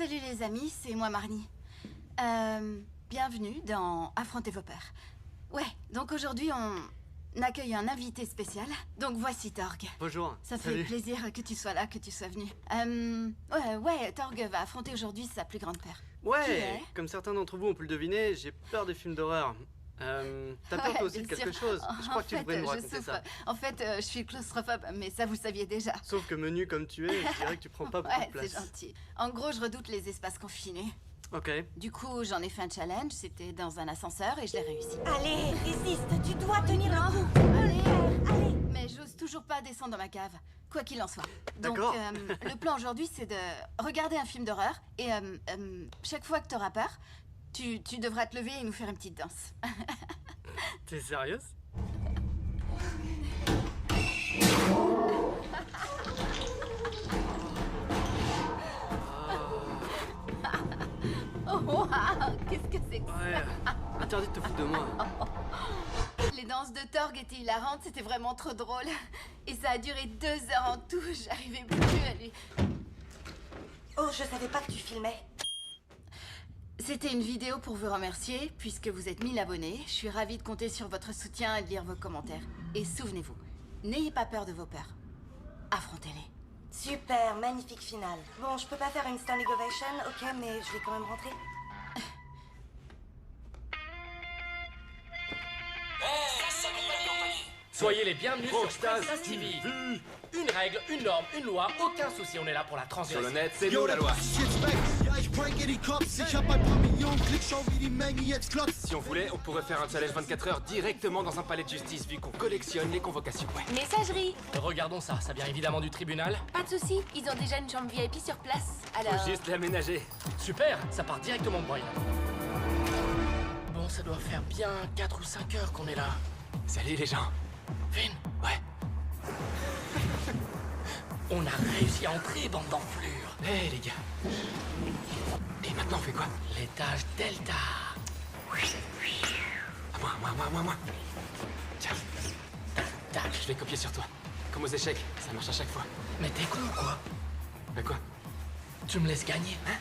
Salut les amis, c'est moi Marnie. Bienvenue dans Affrontez vos peurs. Ouais, donc aujourd'hui on accueille un invité spécial. Donc voici Torg. Bonjour. Ça Salut. fait plaisir que tu sois là, que tu sois venu. Ouais, Torg va affronter aujourd'hui sa plus grande peur. Qui Ouais, est comme certains d'entre vous ont pu le deviner, j'ai peur des films d'horreur. T'as peur Ouais, toi aussi de bien quelque sûr. chose? Je crois que tu devrais me je raconter souffre. ça. En fait, je suis claustrophobe, mais ça vous saviez déjà. Sauf que menu comme tu es, je dirais que tu prends pas beaucoup Ouais, de place. c'est gentil. En gros, je redoute les espaces confinés. Ok. Du coup, j'en ai fait un challenge, c'était dans un ascenseur et je l'ai réussi. Allez, résiste, tu dois tenir le coup. Allez. Mais j'ose toujours pas descendre dans ma cave, quoi qu'il en soit. Donc, D'accord. le plan aujourd'hui, c'est de regarder un film d'horreur et chaque fois que t'auras peur, tu devras te lever et nous faire une petite danse. T'es sérieuse? Oh, waouh, qu'est-ce que c'est que ça? Ouais. Interdit de te foutre de moi. Les danses de Torg étaient hilarantes, c'était vraiment trop drôle. Et ça a duré 2 heures en tout, j'arrivais plus à lui. Oh, je savais pas que tu filmais. C'était une vidéo pour vous remercier, puisque vous êtes 1000 abonnés. Je suis ravie de compter sur votre soutien et de lire vos commentaires. Et souvenez-vous, n'ayez pas peur de vos peurs. Affrontez-les. Super, magnifique finale. Bon, je peux pas faire une standing ovation, ok, mais je vais quand même rentrer. Soyez les bienvenus sur Princess TV. Une règle, une norme, une loi, aucun souci, on est là pour la transgression. Sur le net, c'est nous la loi. Si on voulait, on pourrait faire un challenge 24 heures directement dans un palais de justice vu qu'on collectionne les convocations. Ouais. Messagerie. Regardons ça, ça vient évidemment du tribunal. Pas de soucis, ils ont déjà une chambre VIP sur place. Alors... Faut juste l'aménager. Super, ça part directement de Brian. Bon, ça doit faire bien 4 ou 5 heures qu'on est là. Salut les gens. Finn, Ouais. on a réussi à entrer, bande d'enflures. Hé les gars. Et maintenant on fait quoi? L'étage Delta. À moi. Tiens, Tac. je vais copier sur toi. Comme aux échecs, ça marche à chaque fois. Mais t'es con ou quoi? Mais quoi? Tu me laisses gagner, hein?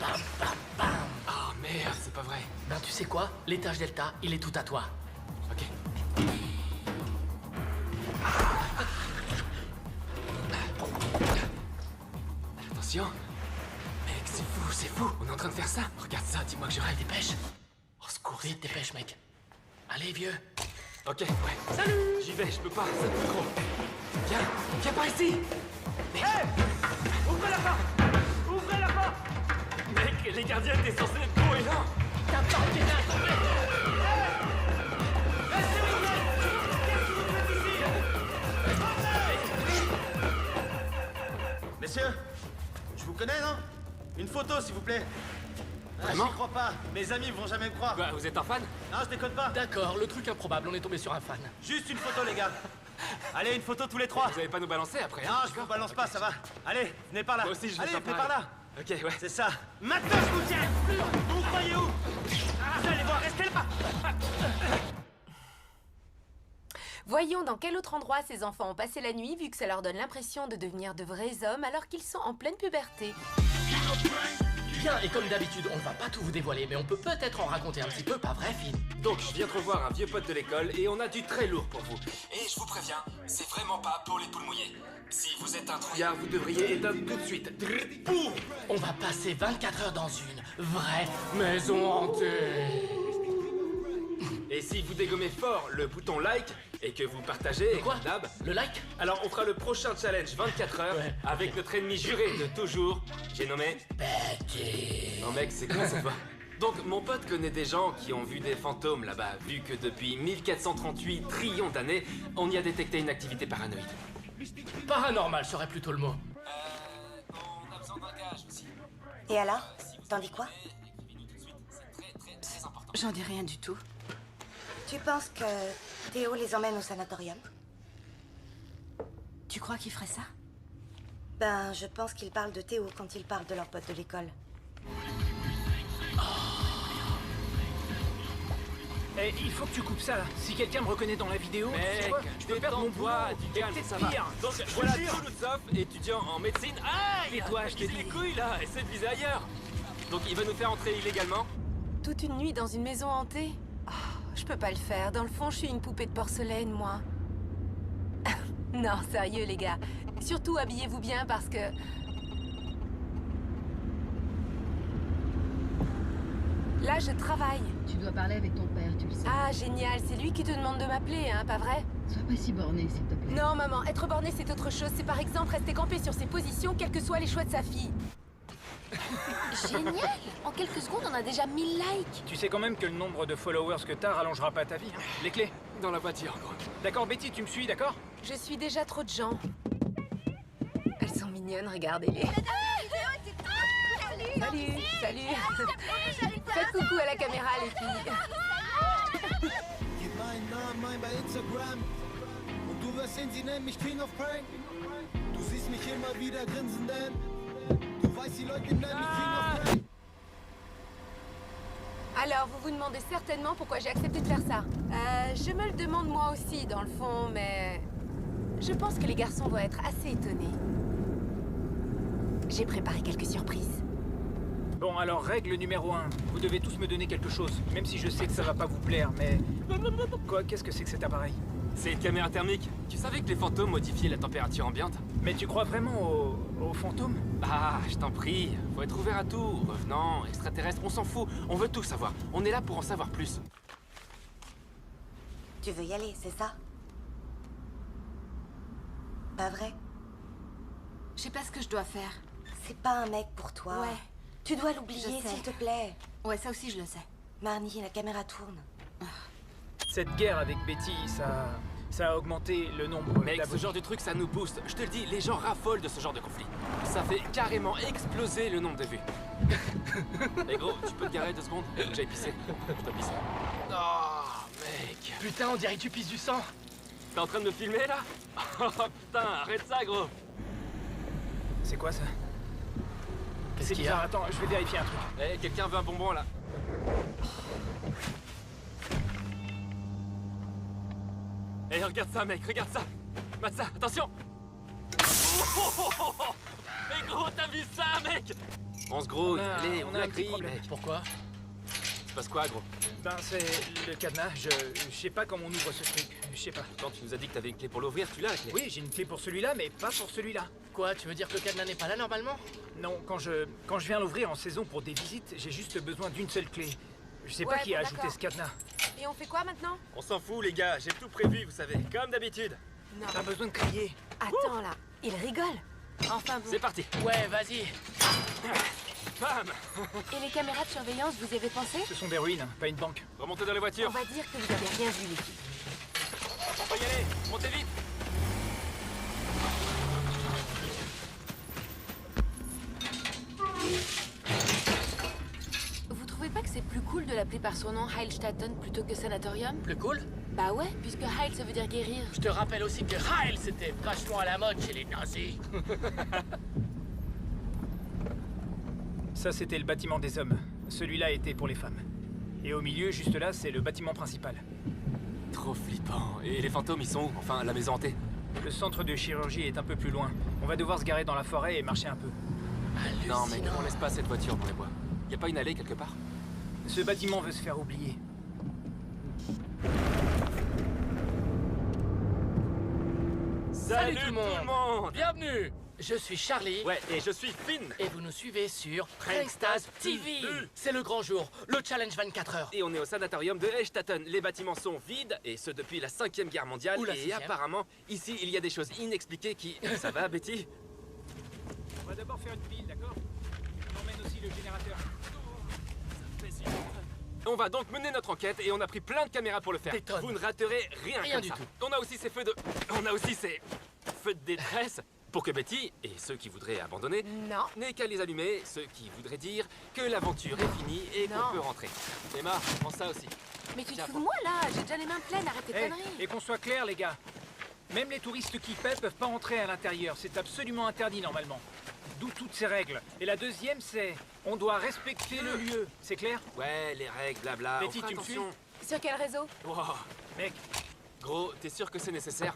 Bam, bam, bam. Oh merde, c'est pas vrai. Ben tu sais quoi? L'étage Delta, il est tout à toi. Ok. Attention. Mec, c'est fou. On est en train de faire ça. Regarde ça, dis-moi que je rêve. Dépêche. Au secours. Vite, dépêche, mec. Allez, vieux. Ok, ouais. Salut. J'y vais, je peux pas, c'est trop gros. Viens par ici. Ouvrez la porte! Mec, les gardiens étaient censés être beaux et non. Ta porte est là! Messieurs, je vous connais, non? Une photo, s'il vous plaît. Vraiment? J'y crois pas. Mes amis vont jamais me croire. Bah, vous êtes un fan? Non, je déconne pas. D'accord, le truc improbable, on est tombé sur un fan. Juste une photo, les gars. Allez, une photo tous les trois. Vous allez pas nous balancer après, hein? Non, je vous balance pas, ça va. Allez, venez par là. Moi aussi, je vais Allez, faire venez par pareil. là. Ok, ouais. C'est ça. Maintenant, je vous tiens. Vous croyez où? Vous allez voir, restez là. Voyons dans quel autre endroit ces enfants ont passé la nuit, vu que ça leur donne l'impression de devenir de vrais hommes alors qu'ils sont en pleine puberté. Bien, et comme d'habitude, on ne va pas tout vous dévoiler, mais on peut peut-être en raconter un petit peu, pas vrai, Finn? Donc, je viens de revoir un vieux pote de l'école et on a du très lourd pour vous. Et je vous préviens, c'est vraiment pas pour les poules mouillées. Si vous êtes un trouillard, vous devriez éteindre tout de suite. Boum! On va passer 24 heures dans une vraie maison hantée. Et si vous dégommez fort le bouton like et que vous partagez, Quoi? comme d'hab, Le like? alors on fera le prochain challenge 24 heures Ouais. avec notre ennemi juré de toujours. J'ai nommé... Betty. Non mec, c'est quoi cette voix? Donc mon pote connaît des gens qui ont vu des fantômes là-bas, vu que depuis 1438 trillions d'années, on y a détecté une activité paranoïde. Paranormal serait plutôt le mot. On a besoin d'un gage aussi. Et alors? T'en dis quoi? J'en dis rien du tout. Tu penses que Théo les emmène au sanatorium? Tu crois qu'il ferait ça? Ben, je pense qu'ils parlent de Théo quand ils parlent de leur pote de l'école. Eh, il faut que tu coupes ça là. Si quelqu'un me reconnaît dans la vidéo, tu sais Mec, quoi, je peux perdre mon boulot. du Et calme, peut-être ça va. pire. Donc Je te voilà jure. Toulousov, étudiant en médecine. Aïe! Tais-toi, je te Utilise dis. les couilles là, essaie de viser ailleurs. Donc il va nous faire entrer illégalement. Toute une nuit dans une maison hantée? Oh, je peux pas le faire. Dans le fond, je suis une poupée de porcelaine, moi. Non, sérieux, les gars. Surtout, habillez-vous bien parce que... Là, je travaille. Tu dois parler avec ton père, tu le sais. Ah, génial. C'est lui qui te demande de m'appeler, hein, pas vrai? Sois pas si borné, s'il te plaît. Non, maman. Être borné, c'est autre chose. C'est par exemple rester campé sur ses positions, quels que soient les choix de sa fille. Génial! En quelques secondes, on a déjà 1000 likes. Tu sais quand même que le nombre de followers que t'as rallongera pas ta vie. Hein. Les clés. Dans la voiture, gros. D'accord, Betty, tu me suis, d'accord? Je suis déjà trop de gens. Elles sont mignonnes, regardez-les. Salut, salut. Faites coucou à la caméra, les filles. Gib meinen Namen ein bei Instagram und du wirst sehen, sie nennen mich King of Prank. Du siehst mich immer wieder grinsen, denn du weißt, die Leute nennen mich King of Prank. Alors, vous vous demandez certainement pourquoi j'ai accepté de faire ça. Je me le demande moi aussi, dans le fond, mais... Je pense que les garçons vont être assez étonnés. J'ai préparé quelques surprises. Bon, alors, règle numéro 1. Vous devez tous me donner quelque chose. Même si je sais que ça va pas vous plaire, mais... Quoi? Qu'est-ce que c'est que cet appareil? C'est une caméra thermique. Tu savais que les fantômes modifiaient la température ambiante? Mais tu crois vraiment aux fantômes? Ah, je t'en prie. Faut être ouvert à tout. Revenants, extraterrestres, on s'en fout. On veut tout savoir. On est là pour en savoir plus. Tu veux y aller, c'est ça? Pas vrai? Je sais pas ce que je dois faire. C'est pas un mec pour toi. Ouais. Tu dois l'oublier, Je sais. s'il te plaît. Ouais, ça aussi, je le sais. Marnie, la caméra tourne. Cette guerre avec Betty, ça a augmenté le nombre Mec, ce d'abonnés. genre de truc, ça nous booste. Je te le dis, les gens raffolent de ce genre de conflit. Ça fait carrément exploser le nombre de vues. Mais gros, tu peux te garer 2 secondes? J'aille pisser. Je dois pisser. Oh, mec. Putain, on dirait que tu pisses du sang. T'es en train de me filmer, là? Oh, putain, arrête ça, gros. C'est quoi ça? Qu'est-ce C'est qu'il y a? bizarre, attends, je vais vérifier un truc. Eh, quelqu'un veut un bonbon, là? Eh, regarde ça, mec, regarde ça. Mate ça, attention. Mais gros, t'as vu ça, mec? On se grouille, allez, on a un la petit grille, problème. mec. Pourquoi? Se passe quoi, gros? Ben, c'est le cadenas, je sais pas comment on ouvre ce truc, je sais pas. Quand tu nous as dit que t'avais une clé pour l'ouvrir, tu l'as, la clé? Oui, j'ai une clé pour celui-là, mais pas pour celui-là. Quoi, tu veux dire que le cadenas n'est pas là normalement? Non, quand je viens l'ouvrir en saison pour des visites, j'ai juste besoin d'une seule clé. Je sais pas Ouais, qui a bon, ajouté d'accord. ce cadenas. Et on fait quoi maintenant? On s'en fout, les gars, j'ai tout prévu, vous savez, comme d'habitude. Non. Pas besoin de crier. Attends, là. Il rigole. Enfin bon. C'est parti. Ouais, vas-y. Bam! Et les caméras de surveillance, vous y avez pensé? Ce sont des ruines, pas une banque. Remontez dans les On voitures. va dire que vous avez rien vu, les filles. On peut y aller, montez vite. Vous trouvez pas que c'est plus cool de l'appeler par son nom Heilstatten plutôt que sanatorium? Plus cool? Bah ouais, puisque Heil ça veut dire guérir. Je te rappelle aussi que Heil, c'était vachement à la mode chez les nazis. Ça, c'était le bâtiment des hommes. Celui-là était pour les femmes. Et au milieu, juste là, c'est le bâtiment principal. Trop flippant. Et les fantômes, ils sont où? Enfin, la maison hantée. Le centre de chirurgie est un peu plus loin. On va devoir se garer dans la forêt et marcher un peu. Non, mec, on laisse pas cette voiture dans les bois. Y a pas une allée quelque part? Ce bâtiment veut se faire oublier. Salut tout le monde. Bienvenue. Je suis Charlie. Ouais, et je suis Finn. Et vous nous suivez sur Prankstaz TV. C'est le grand jour, le challenge 24 heures. Et on est au sanatorium de Heilstatten. Les bâtiments sont vides, et ce depuis la 5e guerre mondiale. Ou la et 6e. apparemment, ici, il y a des choses inexpliquées qui... Ça va, Betty? On va d'abord faire une pile, d'accord? On emmène aussi le générateur. On va donc mener notre enquête et on a pris plein de caméras pour le faire. Des tonnes. Vous ne raterez rien, Rien comme du ça. tout. On a aussi ces feux de détresse pour que Betty et ceux qui voudraient abandonner Non. n'aient qu'à les allumer, ce qui voudrait dire que l'aventure est finie et Non. qu'on peut rentrer. Emma, prends ça aussi. Mais tu te Tiens, fous de moi, là. J'ai déjà les mains pleines, arrête tes Hey, conneries. et qu'on soit clair, les gars. Même les touristes qui paient peuvent pas entrer à l'intérieur. C'est absolument interdit, normalement. D'où toutes ces règles. Et la deuxième, c'est... On doit respecter le lieu. C'est clair? Ouais, les règles, blabla. Betty, on fera tu me attention. Sur quel réseau? Wow. Mec, Gros, t'es sûr que c'est nécessaire?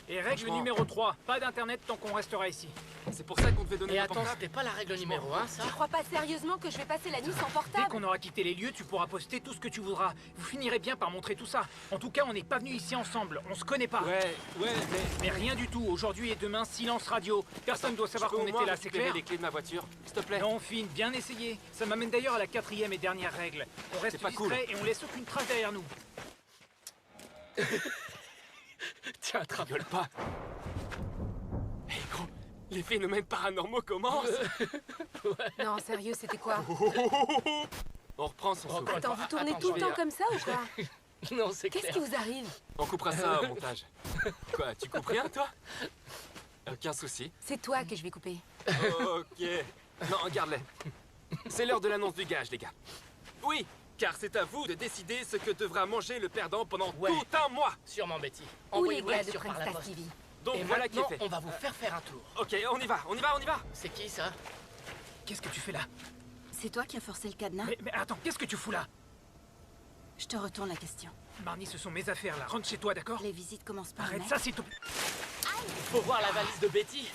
et règle Franchement. numéro 3, pas d'internet tant qu'on restera ici. C'est pour ça qu'on devait donner Et le attends, portable. c'était pas la règle numéro 1, ça? Tu crois pas sérieusement que je vais passer la nuit sans Dès portable? qu'on aura quitté les lieux, tu pourras poster tout ce que tu voudras. Vous finirez bien par montrer tout ça. En tout cas, on n'est pas venus ici ensemble, on se connaît pas. Ouais, Mais rien du tout, aujourd'hui et demain, silence radio. Personne doit savoir je peux qu'on au moins était là, c'est récupérer clair? les clés de ma voiture, s'il te plaît. Non, Finn, bien essayé. Ça m'amène d'ailleurs à la 4e et dernière règle. On reste C'est pas discret et on laisse aucune trace derrière nous. Tiens, rigole pas. Hé gros, les phénomènes paranormaux commencent. Non, sérieux, c'était quoi? On reprend son souffle. Attends, vous tournez attends, tout le je vais- temps comme ça ou quoi? Non, c'est Qu'est-ce clair. qui vous arrive? On coupera ça au montage. Quoi, tu coupes rien, toi? Aucun souci. C'est toi que je vais couper. Ok. Non, garde-les. C'est l'heure de l'annonce du gage, les gars. Oui, car c'est à vous de décider ce que devra manger le perdant pendant Ouais. tout un mois. Sûrement, Betty. Ou les Envoyez-moi gars de sur par la Prince poste. TV. Donc Et voilà qui est maintenant, fait. on va vous faire un tour. Ok, on y va, on y va, on y va. C'est qui, ça? Qu'est-ce que tu fais là? C'est toi qui as forcé le cadenas? Mais attends, qu'est-ce que tu fous là? Je te retourne la question. Marnie, ce sont mes affaires là. Rentre chez toi, d'accord? Les visites commencent par Arrête mai. ça, s'il te plaît. Faut voir la valise de Betty.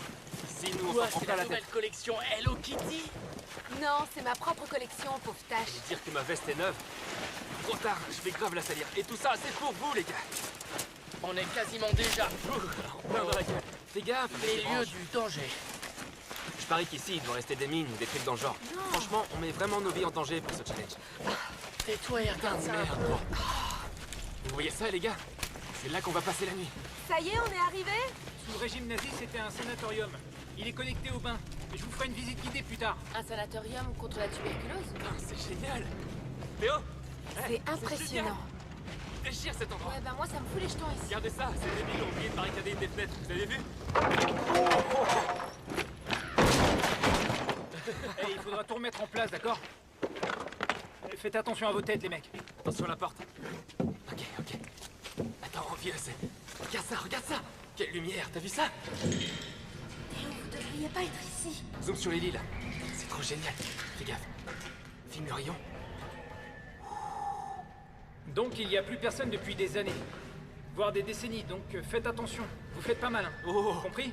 Si nous, on Quoi, s'en prend c'est pas la la tête. nouvelle collection Hello Kitty? Non, c'est ma propre collection, pauvre tâche. Dire que ma veste est neuve. Trop tard, je vais grave la salir. Et tout ça, c'est pour vous, les gars. On est quasiment déjà Plein dans la gueule. Fais gaffe, avec les les lieux branches. du danger. Je parie qu'ici, il doit rester des mines ou des trucs dans le genre. Franchement, on met vraiment nos vies en danger pour ce challenge. Tais-toi et regarde ça un Merde. peu. Vous voyez ça, les gars? C'est là qu'on va passer la nuit. Ça y est, on est arrivé? Sous le régime nazi, c'était un sanatorium. Il est connecté au bain. Et je vous ferai une visite guidée plus tard. Un sanatorium contre la tuberculose? Ah, c'est génial. Théo, C'est impressionnant. déchire cet endroit. Ouais, ben moi, ça me fout les jetons ici. Regardez ça, ces débiles ont oublié de barricader des fenêtres. Vous avez vu? Et il faudra tout remettre en place, d'accord? Faites attention à vos têtes, les mecs. Attention à la porte. Ok, ok. Attends, vieux, c'est... Regarde ça. Quelle lumière, t'as vu ça? Théo, vous devriez pas être ici. Zoom sur les lits, là. C'est trop génial. Fais gaffe. Filme le rayon. Donc, il n'y a plus personne depuis des années. Voire des décennies, donc faites attention. Vous faites pas mal, hein. Oh. Compris?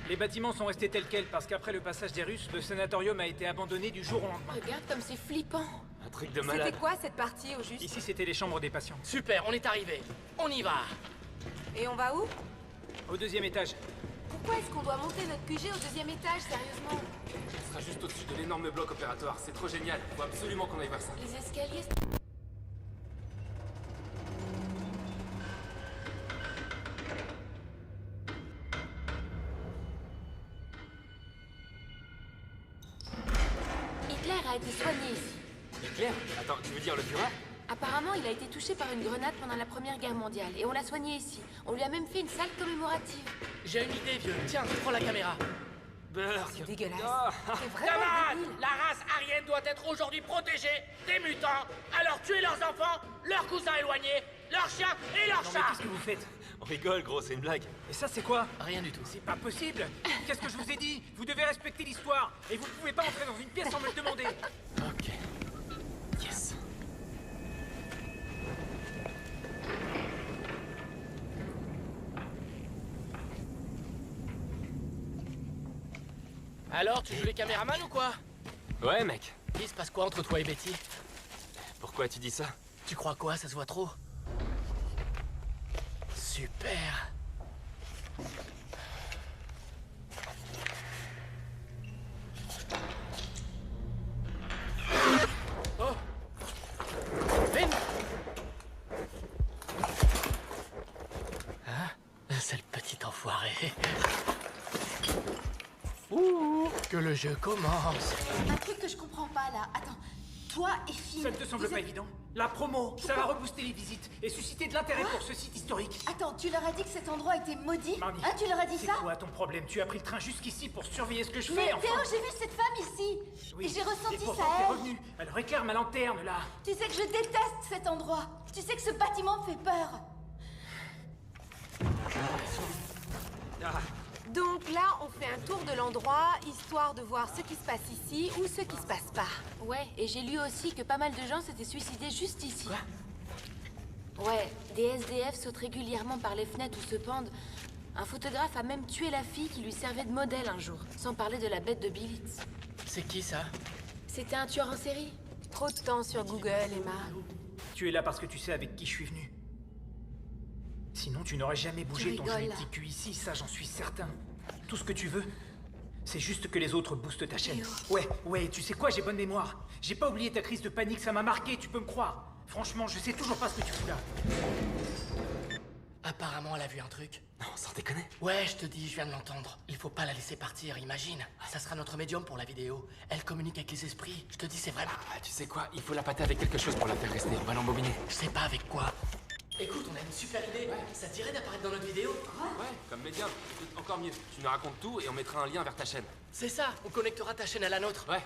Les bâtiments sont restés tels quels parce qu'après le passage des Russes, le sanatorium a été abandonné du jour au lendemain. Regarde comme c'est flippant. Un truc de malade. C'était quoi cette partie au juste? Ici, c'était les chambres des patients. Super, on est arrivé. On y va. Et on va où? Au 2e étage. Pourquoi est-ce qu'on doit monter notre QG au 2e étage, sérieusement? Ce sera juste au-dessus de l'énorme bloc opératoire. C'est trop génial. Faut absolument qu'on aille voir ça. Les escaliers... Hitler a été soigné ici. Hitler? Attends, tu veux dire le Führer? Apparemment, il a été touché par une grenade pendant la Première Guerre mondiale et on l'a soigné ici. On lui a même fait une salle commémorative. J'ai une idée, vieux. Tiens, prends la caméra. Burk. C'est dégueulasse. Ah. C'est vraiment Camarades, débile. la race aryenne doit être aujourd'hui protégée des mutants. Alors tuez leurs enfants, leurs cousins éloignés, leurs chiens et leurs Non mais chats. qu'est-ce que vous faites? On rigole, gros, c'est une blague. Et ça, c'est quoi? Rien du tout. C'est pas possible! Qu'est-ce que je vous ai dit? Vous devez respecter l'histoire! Et vous pouvez pas entrer dans une pièce sans me le demander! Ok. Yes. Alors, tu joues les caméramans ou quoi? Ouais, mec. Il se passe quoi entre toi et Betty? Pourquoi tu dis ça? Tu crois quoi? Ça se voit trop? Super. Oh! Vin! Hein? C'est le petit enfoiré. Ouh! Que le jeu commence! Un truc que je comprends pas là. Attends, toi et Finn. Ça ne te semble vous pas êtes- évident? La promo, ça va rebooster les visites et susciter de l'intérêt pour ce site historique. Attends, tu leur as dit que cet endroit était maudit? Marnie, Hein, tu leur as dit c'est ça? quoi ton problème? Tu as pris le train jusqu'ici pour surveiller ce que je Mais fais, enfin! Théo, j'ai vu cette femme ici. Oui, Et j'ai ressenti et ça pourtant à t'es elle. revenu. Alors éclaire ma lanterne, là! Tu sais que je déteste cet endroit. Tu sais que ce bâtiment me fait peur. Donc là, on fait un tour de l'endroit, histoire de voir ce qui se passe ici ou ce qui se passe pas. Ouais, et j'ai lu aussi que pas mal de gens s'étaient suicidés juste ici. Quoi? Ouais, des SDF sautent régulièrement par les fenêtres ou se pendent. Un photographe a même tué la fille qui lui servait de modèle un jour, sans parler de la bête de Billitz. C'est qui ça? C'était un tueur en série. Trop de temps sur Google, Emma. Tu es là parce que tu sais avec qui je suis venu. Sinon, tu n'aurais jamais bougé ton joli petit cul ici, ça j'en suis certain. Tout ce que tu veux, c'est juste que les autres boostent ta chaîne. Ouais, tu sais quoi, j'ai bonne mémoire. J'ai pas oublié ta crise de panique, ça m'a marqué, tu peux me croire. Franchement, je sais toujours pas ce que tu fous là. Apparemment, elle a vu un truc. Non, sans déconner. Ouais, je te dis, je viens de l'entendre. Il faut pas la laisser partir, imagine. Ça sera notre médium pour la vidéo. Elle communique avec les esprits. Je te dis, c'est vraiment... Ah, tu sais quoi, il faut la pâter avec quelque chose pour la faire rester. On va l'embobiner. Je sais pas avec quoi. Écoute, on a une super idée. Ça te dirait d'apparaître dans notre vidéo? Ouais, comme médium. Écoute, encore mieux. Tu nous racontes tout et on mettra un lien vers ta chaîne. C'est ça, on connectera ta chaîne à la nôtre. Ouais.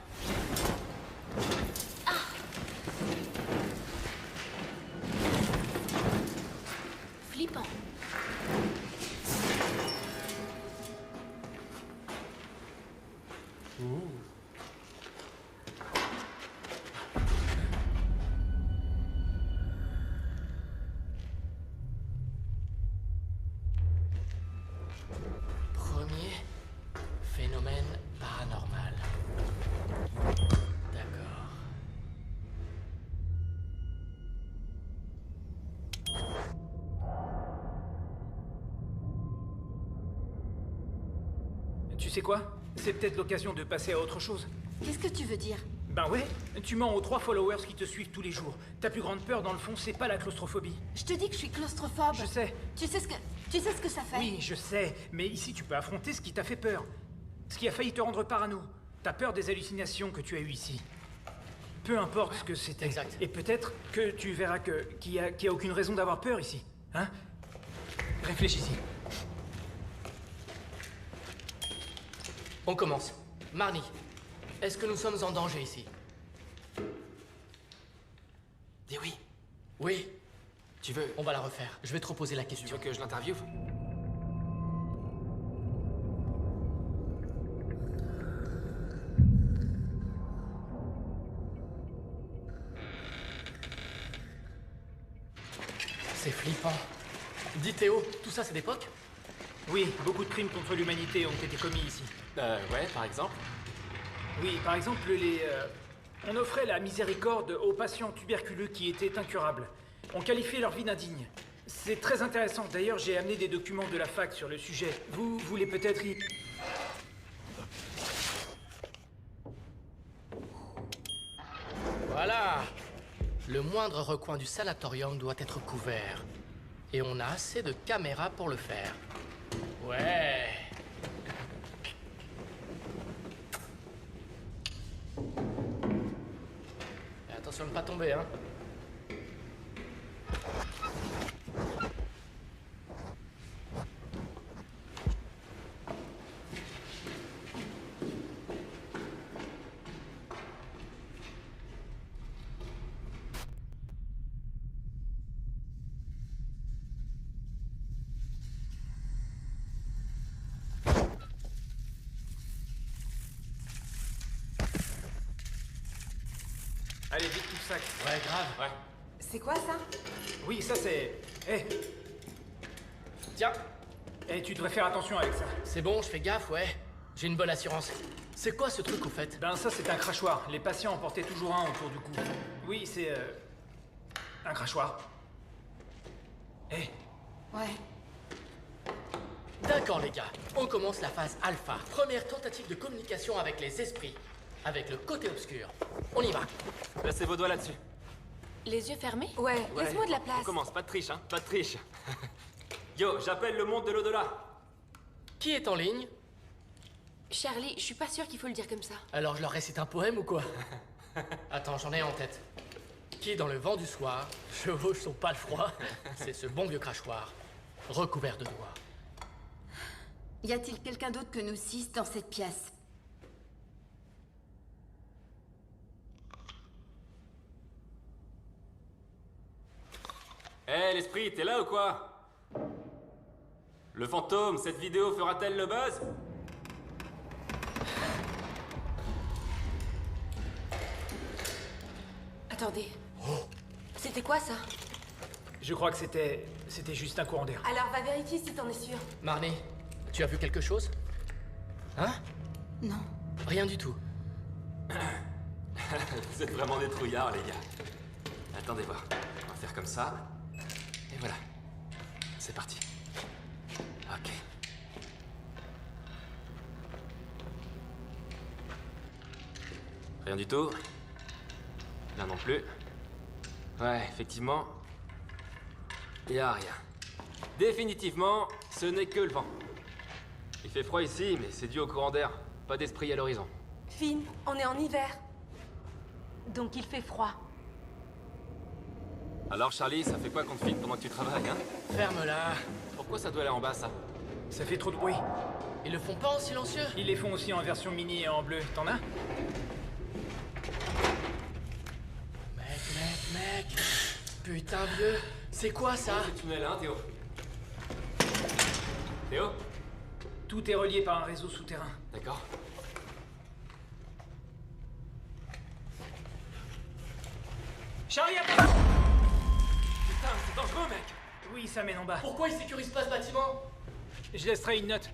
Flippant. Premier phénomène paranormal. D'accord. Tu sais quoi? C'est peut-être l'occasion de passer à autre chose. Qu'est-ce que tu veux dire? Ben ouais, tu mens aux 3 followers qui te suivent tous les jours. Ta plus grande peur, dans le fond, c'est pas la claustrophobie. Je te dis que je suis claustrophobe. Je sais. Tu sais ce que ça fait? Oui, je sais, mais ici tu peux affronter ce qui t'a fait peur. Ce qui a failli te rendre parano. T'as peur des hallucinations que tu as eues ici. Peu importe ce que c'était. Exact. Et peut-être que tu verras qu'il y a aucune raison d'avoir peur ici. Hein? Réfléchis-y. On commence. Marnie, est-ce que nous sommes en danger ici? Dis oui. Oui. Tu veux... On va la refaire. Je vais te reposer la Tu question. veux que je l'interviewe? C'est flippant. Dis Théo, tout ça c'est d'époque? Oui, beaucoup de crimes contre l'humanité ont été commis ici. Ouais, par exemple. Oui, par exemple, on offrait la miséricorde aux patients tuberculeux qui étaient incurables. On qualifiait leur vie d'indigne. C'est très intéressant. D'ailleurs, j'ai amené des documents de la fac sur le sujet. Vous voulez peut-être y... Voilà. Le moindre recoin du sanatorium doit être couvert. Et on a assez de caméras pour le faire. Ouais. Et attention de ne pas tomber, hein. Allez, vite tout le sac. Ouais, grave. Ouais. C'est quoi ça? Oui, ça c'est... Tiens, Tu devrais faire attention avec ça. c'est bon, je fais gaffe, ouais. J'ai une bonne assurance. C'est quoi ce truc au fait? Ben ça c'est un crachoir. Les patients en portaient toujours un autour du cou. Oui, c'est... un crachoir. Ouais. D'accord les gars, on commence la phase alpha. Première tentative de communication avec les esprits. Avec le côté obscur. On y va. Placez vos doigts là-dessus. Les yeux fermés? Ouais, laisse-moi de la place. On commence, pas de triche, hein. Pas de triche. Yo, j'appelle le monde de l'au-delà. Qui est en ligne? Charlie, je suis pas sûre qu'il faut le dire comme ça. Alors je leur récite un poème ou quoi? Attends, j'en ai en tête. Qui dans le vent du soir chevauche son palefroid? C'est ce bon vieux crachoir, recouvert de doigts. Y a-t-il quelqu'un d'autre que nous 6 dans cette pièce? Hé, l'esprit, t'es là ou quoi? Le fantôme, cette vidéo fera-t-elle le buzz? Attendez. C'était quoi ça? Je crois que c'était juste un courant d'air. Alors va vérifier si t'en es sûr. Marnie, tu as vu quelque chose? Hein? Non. Rien du tout. Vous êtes vraiment des trouillards, les gars. Attendez voir. On va faire comme ça. Et voilà. C'est parti. Ok. Rien du tout. Là non plus. Ouais, effectivement. Y a rien. Définitivement, ce n'est que le vent. Il fait froid ici, mais c'est dû au courant d'air. Pas d'esprit à l'horizon. Finn, on est en hiver. Donc il fait froid. Alors Charlie, ça fait quoi qu'on te filme pendant que tu travailles, hein? Ferme-la. Pourquoi ça doit aller en bas, ça? Ça fait trop de bruit. Ils le font pas en silencieux? Ils les font aussi en version mini et en bleu. T'en as? Mec. Putain, vieux. C'est quoi ça? C'est tunnel, hein, Théo? Théo? Tout est relié par un réseau souterrain. D'accord. Charlie, attends! Putain, c'est dangereux, mec! Oui, ça mène en bas. Pourquoi ils sécurisent pas ce bâtiment? Je laisserai une note.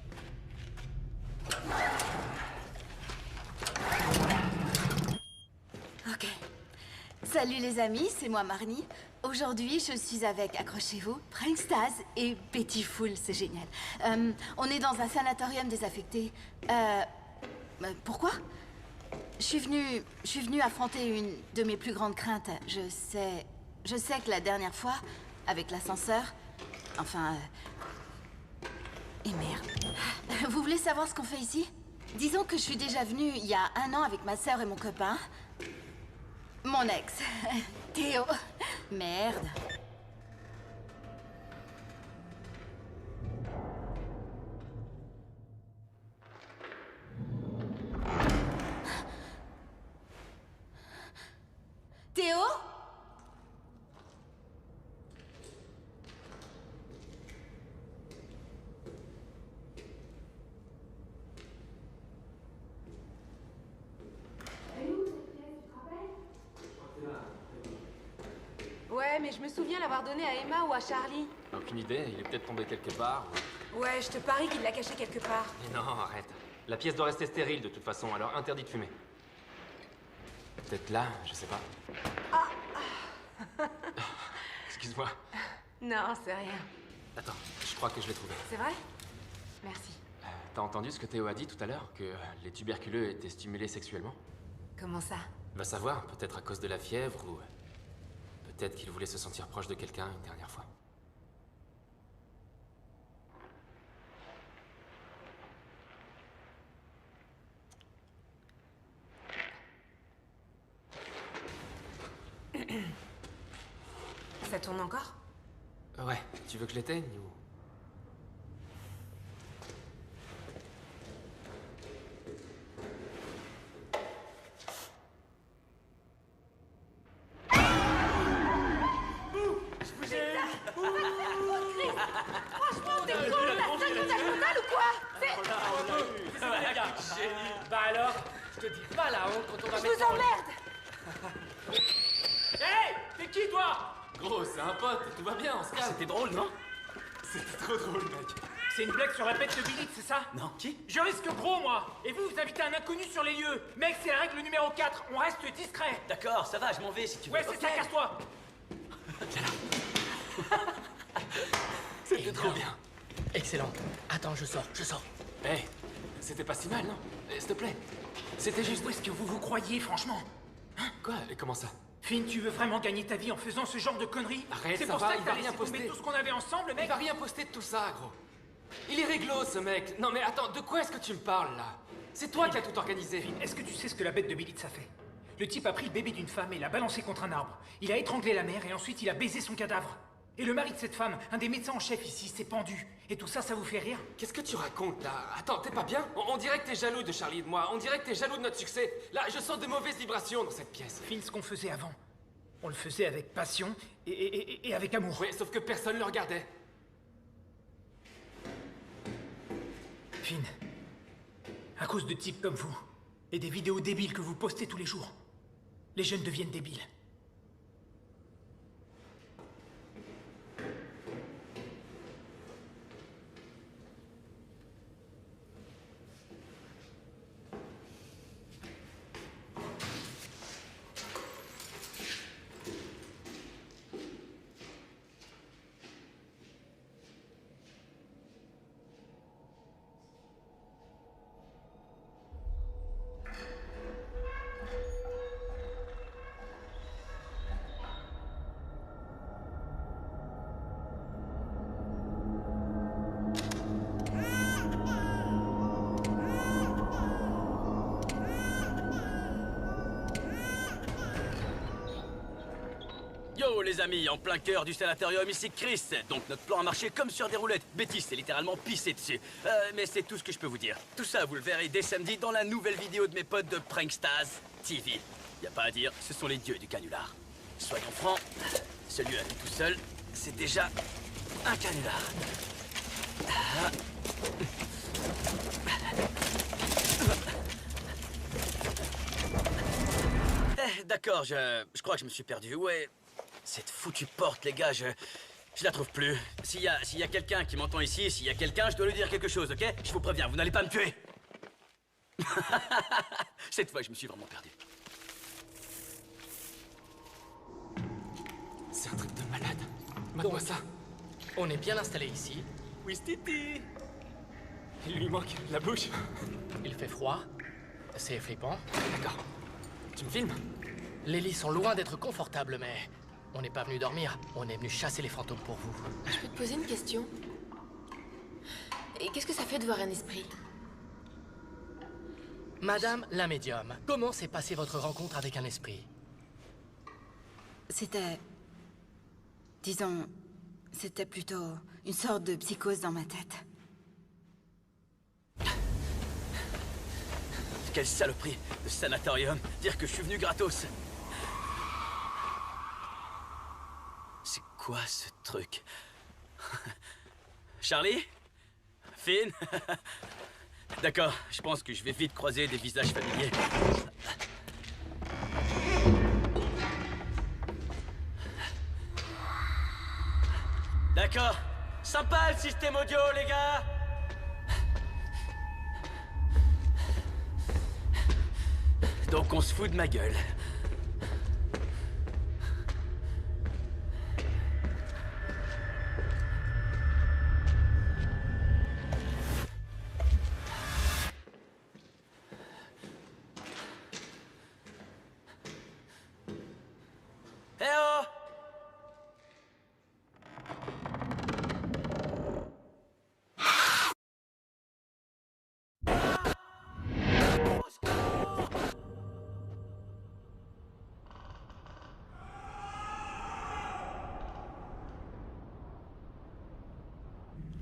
Ok. Salut les amis, c'est moi Marnie. Aujourd'hui, je suis avec, accrochez-vous, Prankstaz et Betty Fool, c'est génial. On est dans un sanatorium désaffecté. Pourquoi? Je suis venue affronter une de mes plus grandes craintes. Je sais que la dernière fois, avec l'ascenseur, enfin... Et merde. Vous voulez savoir ce qu'on fait ici? Disons que je suis déjà venue il y a 1 an avec ma sœur et mon copain. Mon ex, Théo. Merde. Théo? Ouais, mais je me souviens l'avoir donné à Emma ou à Charlie. Aucune idée, il est peut-être tombé quelque part. Ouais, je te parie qu'il l'a caché quelque part. Mais non, arrête. La pièce doit rester stérile de toute façon, alors interdit de fumer. Peut-être là, je sais pas. Excuse-moi. Non, c'est rien. Attends, je crois que je l'ai trouvé. C'est vrai? Merci. T'as entendu ce que Théo a dit tout à l'heure? Que les tuberculeux étaient stimulés sexuellement? Comment ça? Va savoir, peut-être à cause de la fièvre ou... Peut-être qu'il voulait se sentir proche de quelqu'un une dernière fois. Ça tourne encore? Ouais, tu veux que je l'éteigne ou... Franchement, t'es con, t'as 5 ans mental ou quoi? Bah alors, je te dis pas la honte quand on va Je mettre vous emmerde! Hey! T'es qui, toi? Gros, c'est un pote, tout va bien, on se calme. C'était drôle, non? C'était trop drôle, mec. C'est une blague sur la pète de Billy, c'est ça? Non. Qui? Je risque gros, moi! Et vous invitez un inconnu sur les lieux! Mec, c'est la règle numéro 4, on reste discret! D'accord, ça va, je m'en vais si tu veux. Ouais, c'est ça, casse-toi! C'était trop bien. Excellent. Attends, je sors. Hey, c'était pas si mal, non? S'il te plaît. C'était juste... Où est-ce que vous vous croyez, franchement? Quoi? Et comment ça? Finn, tu veux vraiment gagner ta vie en faisant ce genre de conneries? Arrête, c'est ça pour va, ça il que va t'as rien laissé tomber poster. tout ce qu'on avait ensemble, Il mec? va rien poster de tout ça, gros. Il est réglo, ce mec. Non mais attends, de quoi est-ce que tu me parles, là? C'est toi qui as tout organisé. Finn, est-ce que tu sais ce que la bête de Bélitz a fait? Le type a pris le bébé d'une femme et l'a balancé contre un arbre. Il a étranglé la mère et ensuite il a baisé son cadavre. Et le mari de cette femme, un des médecins en chef ici, s'est pendu. Et tout ça, ça vous fait rire? Qu'est-ce que tu racontes, là? Attends, t'es pas bien? On dirait que t'es jaloux de Charlie et de moi. On dirait que t'es jaloux de notre succès. Là, je sens de mauvaises vibrations dans cette pièce. Finn, ce qu'on faisait avant, on le faisait avec passion et avec amour. Ouais, sauf que personne le regardait. Finn, à cause de types comme vous, et des vidéos débiles que vous postez tous les jours, les jeunes deviennent débiles. Yo les amis, en plein cœur du sanatorium ici Chris. Donc notre plan a marché comme sur des roulettes. Betty s'est littéralement pissé dessus. Mais c'est tout ce que je peux vous dire. Tout ça, vous le verrez dès samedi dans la nouvelle vidéo de mes potes de Prankstaz TV. Y a pas à dire, ce sont les dieux du canular. Soyons francs, celui à lui tout seul, c'est déjà un canular. D'accord, je crois que je me suis perdu. Ouais. Cette foutue porte, les gars, je la trouve plus. S'il y a quelqu'un qui m'entend ici, s'il y a quelqu'un, je dois lui dire quelque chose, ok? Je vous préviens, vous n'allez pas me tuer. Cette fois, je me suis vraiment perdu. C'est un truc de malade. Mate-moi ça. On est bien installé ici. Oui, Titi. Il lui manque la bouche. Il fait froid. C'est flippant. D'accord. Tu me filmes? Les lits sont loin d'être confortables, mais on n'est pas venu dormir. On est venu chasser les fantômes pour vous. Je peux te poser une question? Et qu'est-ce que ça fait de voir un esprit? Madame la médium, comment s'est passée votre rencontre avec un esprit? C'était... Disons... C'était plutôt une sorte de psychose dans ma tête. Quelle saloperie de sanatorium. Dire que je suis venu gratos. C'est quoi ce truc? Charlie? Finn? D'accord, je pense que je vais vite croiser des visages familiers. D'accord. Sympa le système audio, les gars. Donc on se fout de ma gueule. Eh oh!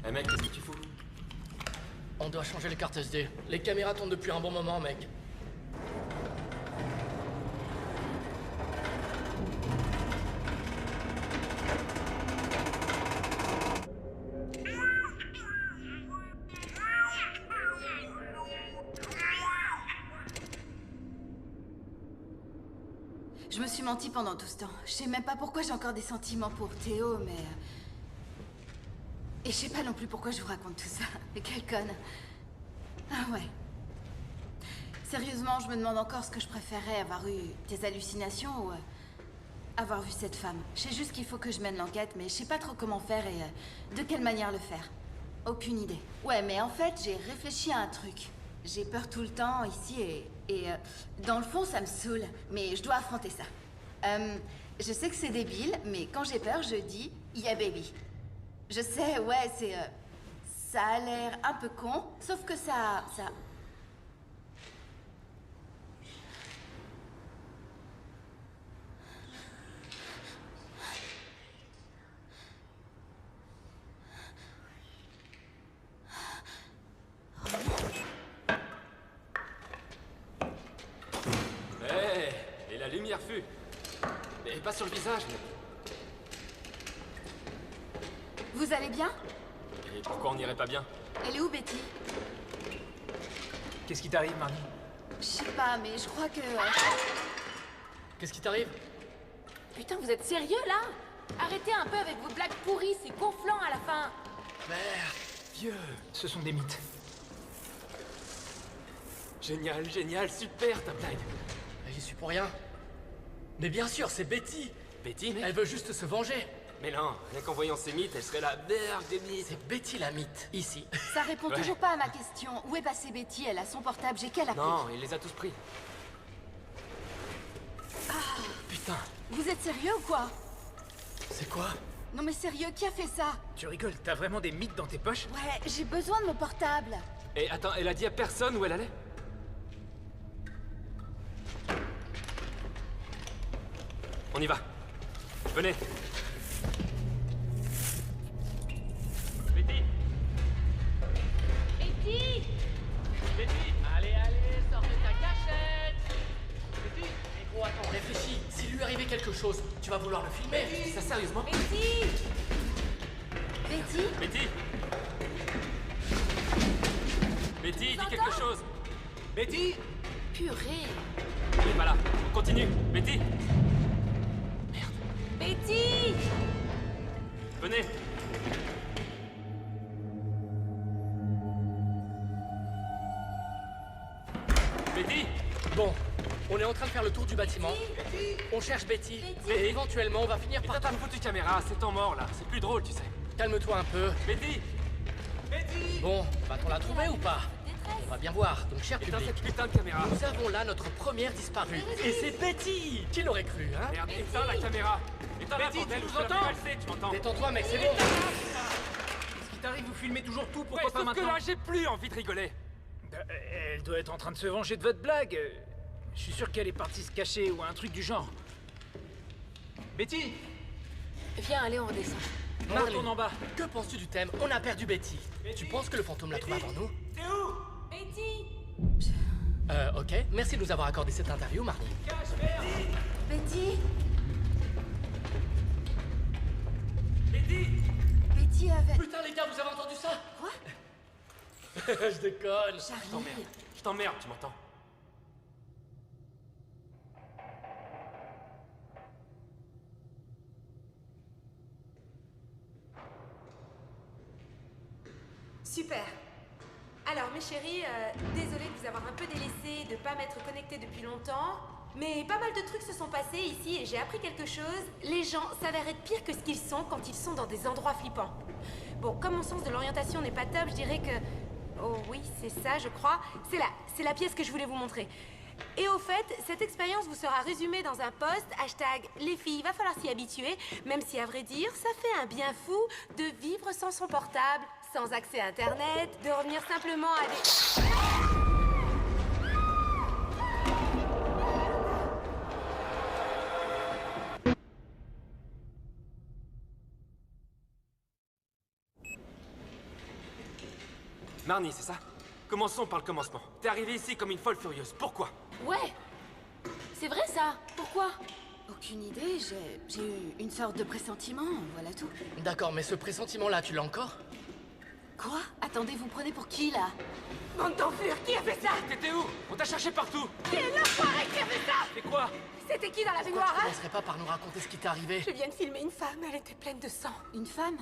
Eh mec, qu'est-ce que tu fous? On doit changer les cartes SD. Les caméras tournent depuis un bon moment, mec. Je me suis menti pendant tout ce temps. Je sais même pas pourquoi j'ai encore des sentiments pour Théo, mais... Et je sais pas non plus pourquoi je vous raconte tout ça. Mais quelle conne. Ah ouais. Sérieusement, je me demande encore ce que je préférerais, avoir eu des hallucinations ou... avoir vu cette femme. Je sais juste qu'il faut que je mène l'enquête, mais je sais pas trop comment faire et de quelle manière le faire. Aucune idée. Ouais, mais en fait, j'ai réfléchi à un truc. J'ai peur tout le temps ici et dans le fond, ça me saoule. Mais je dois affronter ça. Je sais que c'est débile, mais quand j'ai peur, je dis « Yeah baby ». Je sais, ouais, c'est... ça a l'air un peu con, sauf que ça... Hé, et la lumière fut. Mais pas sur le visage, mec. Vous allez bien? Et pourquoi on n'irait pas bien? Elle est où, Betty? Qu'est-ce qui t'arrive, Marnie? Je sais pas, mais je crois que... Qu'est-ce qui t'arrive? Putain, vous êtes sérieux, là? Arrêtez un peu avec vos blagues pourries, c'est gonflant à la fin. Merde, vieux. Ce sont des mythes. Génial, génial, super ta blague. J'y suis pour rien. Mais bien sûr, c'est Betty. Betty, mec? Elle veut juste se venger. Mais non, rien qu'en voyant ces mythes, elle serait la berge des mythes. C'est Betty la mythe, ici. Ça répond toujours pas à ma question. Où est passée Betty? Elle a son portable, j'ai qu'elle a pris. Non, il les a tous pris. Ah, putain. Vous êtes sérieux ou quoi? C'est quoi? Non mais sérieux, qui a fait ça? Tu rigoles, t'as vraiment des mythes dans tes poches? Ouais, j'ai besoin de mon portable. Et attends, elle a dit à personne où elle allait? On y va. Venez. Betty! Betty! Betty! Allez, sors de ta cachette! Betty! Mais gros, attends, réfléchis. S'il lui arrivait quelque chose, tu vas vouloir le filmer. Betty. Ça sérieusement? Betty! Betty? Betty! Betty, dis entends? quelque chose! Betty! Purée! Elle est pas là. On continue. Betty! Betty! Venez. Betty! Bon, on est en train de faire le tour du bâtiment. On cherche Betty. Et éventuellement, on va finir par... Éteins ta foutue caméra, c'est temps mort là. C'est plus drôle, tu sais. Calme-toi un peu. Betty! Betty! Bon, va-t-on la trouver ou pas? On va bien voir. Donc, cher Éteins public, cette putain de caméra. nous avons là notre première disparue. Et c'est Betty! Qui l'aurait cru, hein? Merde, éteins la caméra. Éteins la Betty, bordel, tu ou nous je te la entends? fais valser, tu m'entends? Détends-toi, mec, c'est bon. Qu'est-ce qui t'arrive? Vous filmez toujours tout, pourquoi Ouais, pas sauf que maintenant? là, j'ai plus envie de rigoler. Elle doit être en train de se venger de votre blague. Je suis sûr qu'elle est partie se cacher ou un truc du genre. Betty! Viens, allez, on redescend. On retourne en bas. Que penses-tu du thème? On a perdu Betty. Tu penses que le fantôme l'a trouvé avant nous? T'es où? Betty! Ok. Merci de nous avoir accordé cette interview, Marnie. Betty? Betty! Betty avait... Putain, les gars, vous avez entendu ça? Quoi? Je déconne. Charlie. Je t'emmerde, tu m'entends? Super. Alors, mes chéris, désolée de vous avoir un peu délaissé, de pas m'être connectée depuis longtemps, mais pas mal de trucs se sont passés ici et j'ai appris quelque chose. Les gens s'avèrent être pires que ce qu'ils sont quand ils sont dans des endroits flippants. Bon, comme mon sens de l'orientation n'est pas top, je dirais que... Oh oui, c'est ça, je crois. C'est la pièce que je voulais vous montrer. Et au fait, cette expérience vous sera résumée dans un post, hashtag les filles, va falloir s'y habituer, même si à vrai dire, ça fait un bien fou de vivre sans son portable, sans accès à Internet, de revenir simplement à des... Marnie, c'est ça? Commençons par le commencement. T'es arrivée ici comme une folle furieuse. Pourquoi? Ouais! C'est vrai ça! Pourquoi? Aucune idée, j'ai eu une sorte de pressentiment, voilà tout. D'accord, mais ce pressentiment-là, tu l'as encore? Quoi? Attendez, vous me prenez pour qui, là? Bande d'enflures, qui a fait ça? T'étais où? On t'a cherché partout! Qui est l'enfoiré qui a fait ça? C'est quoi? C'était qui dans la Pourquoi baignoire, tu hein? commencerais pas par nous raconter ce qui t'est arrivé? Je viens de filmer une femme, elle était pleine de sang. Une femme?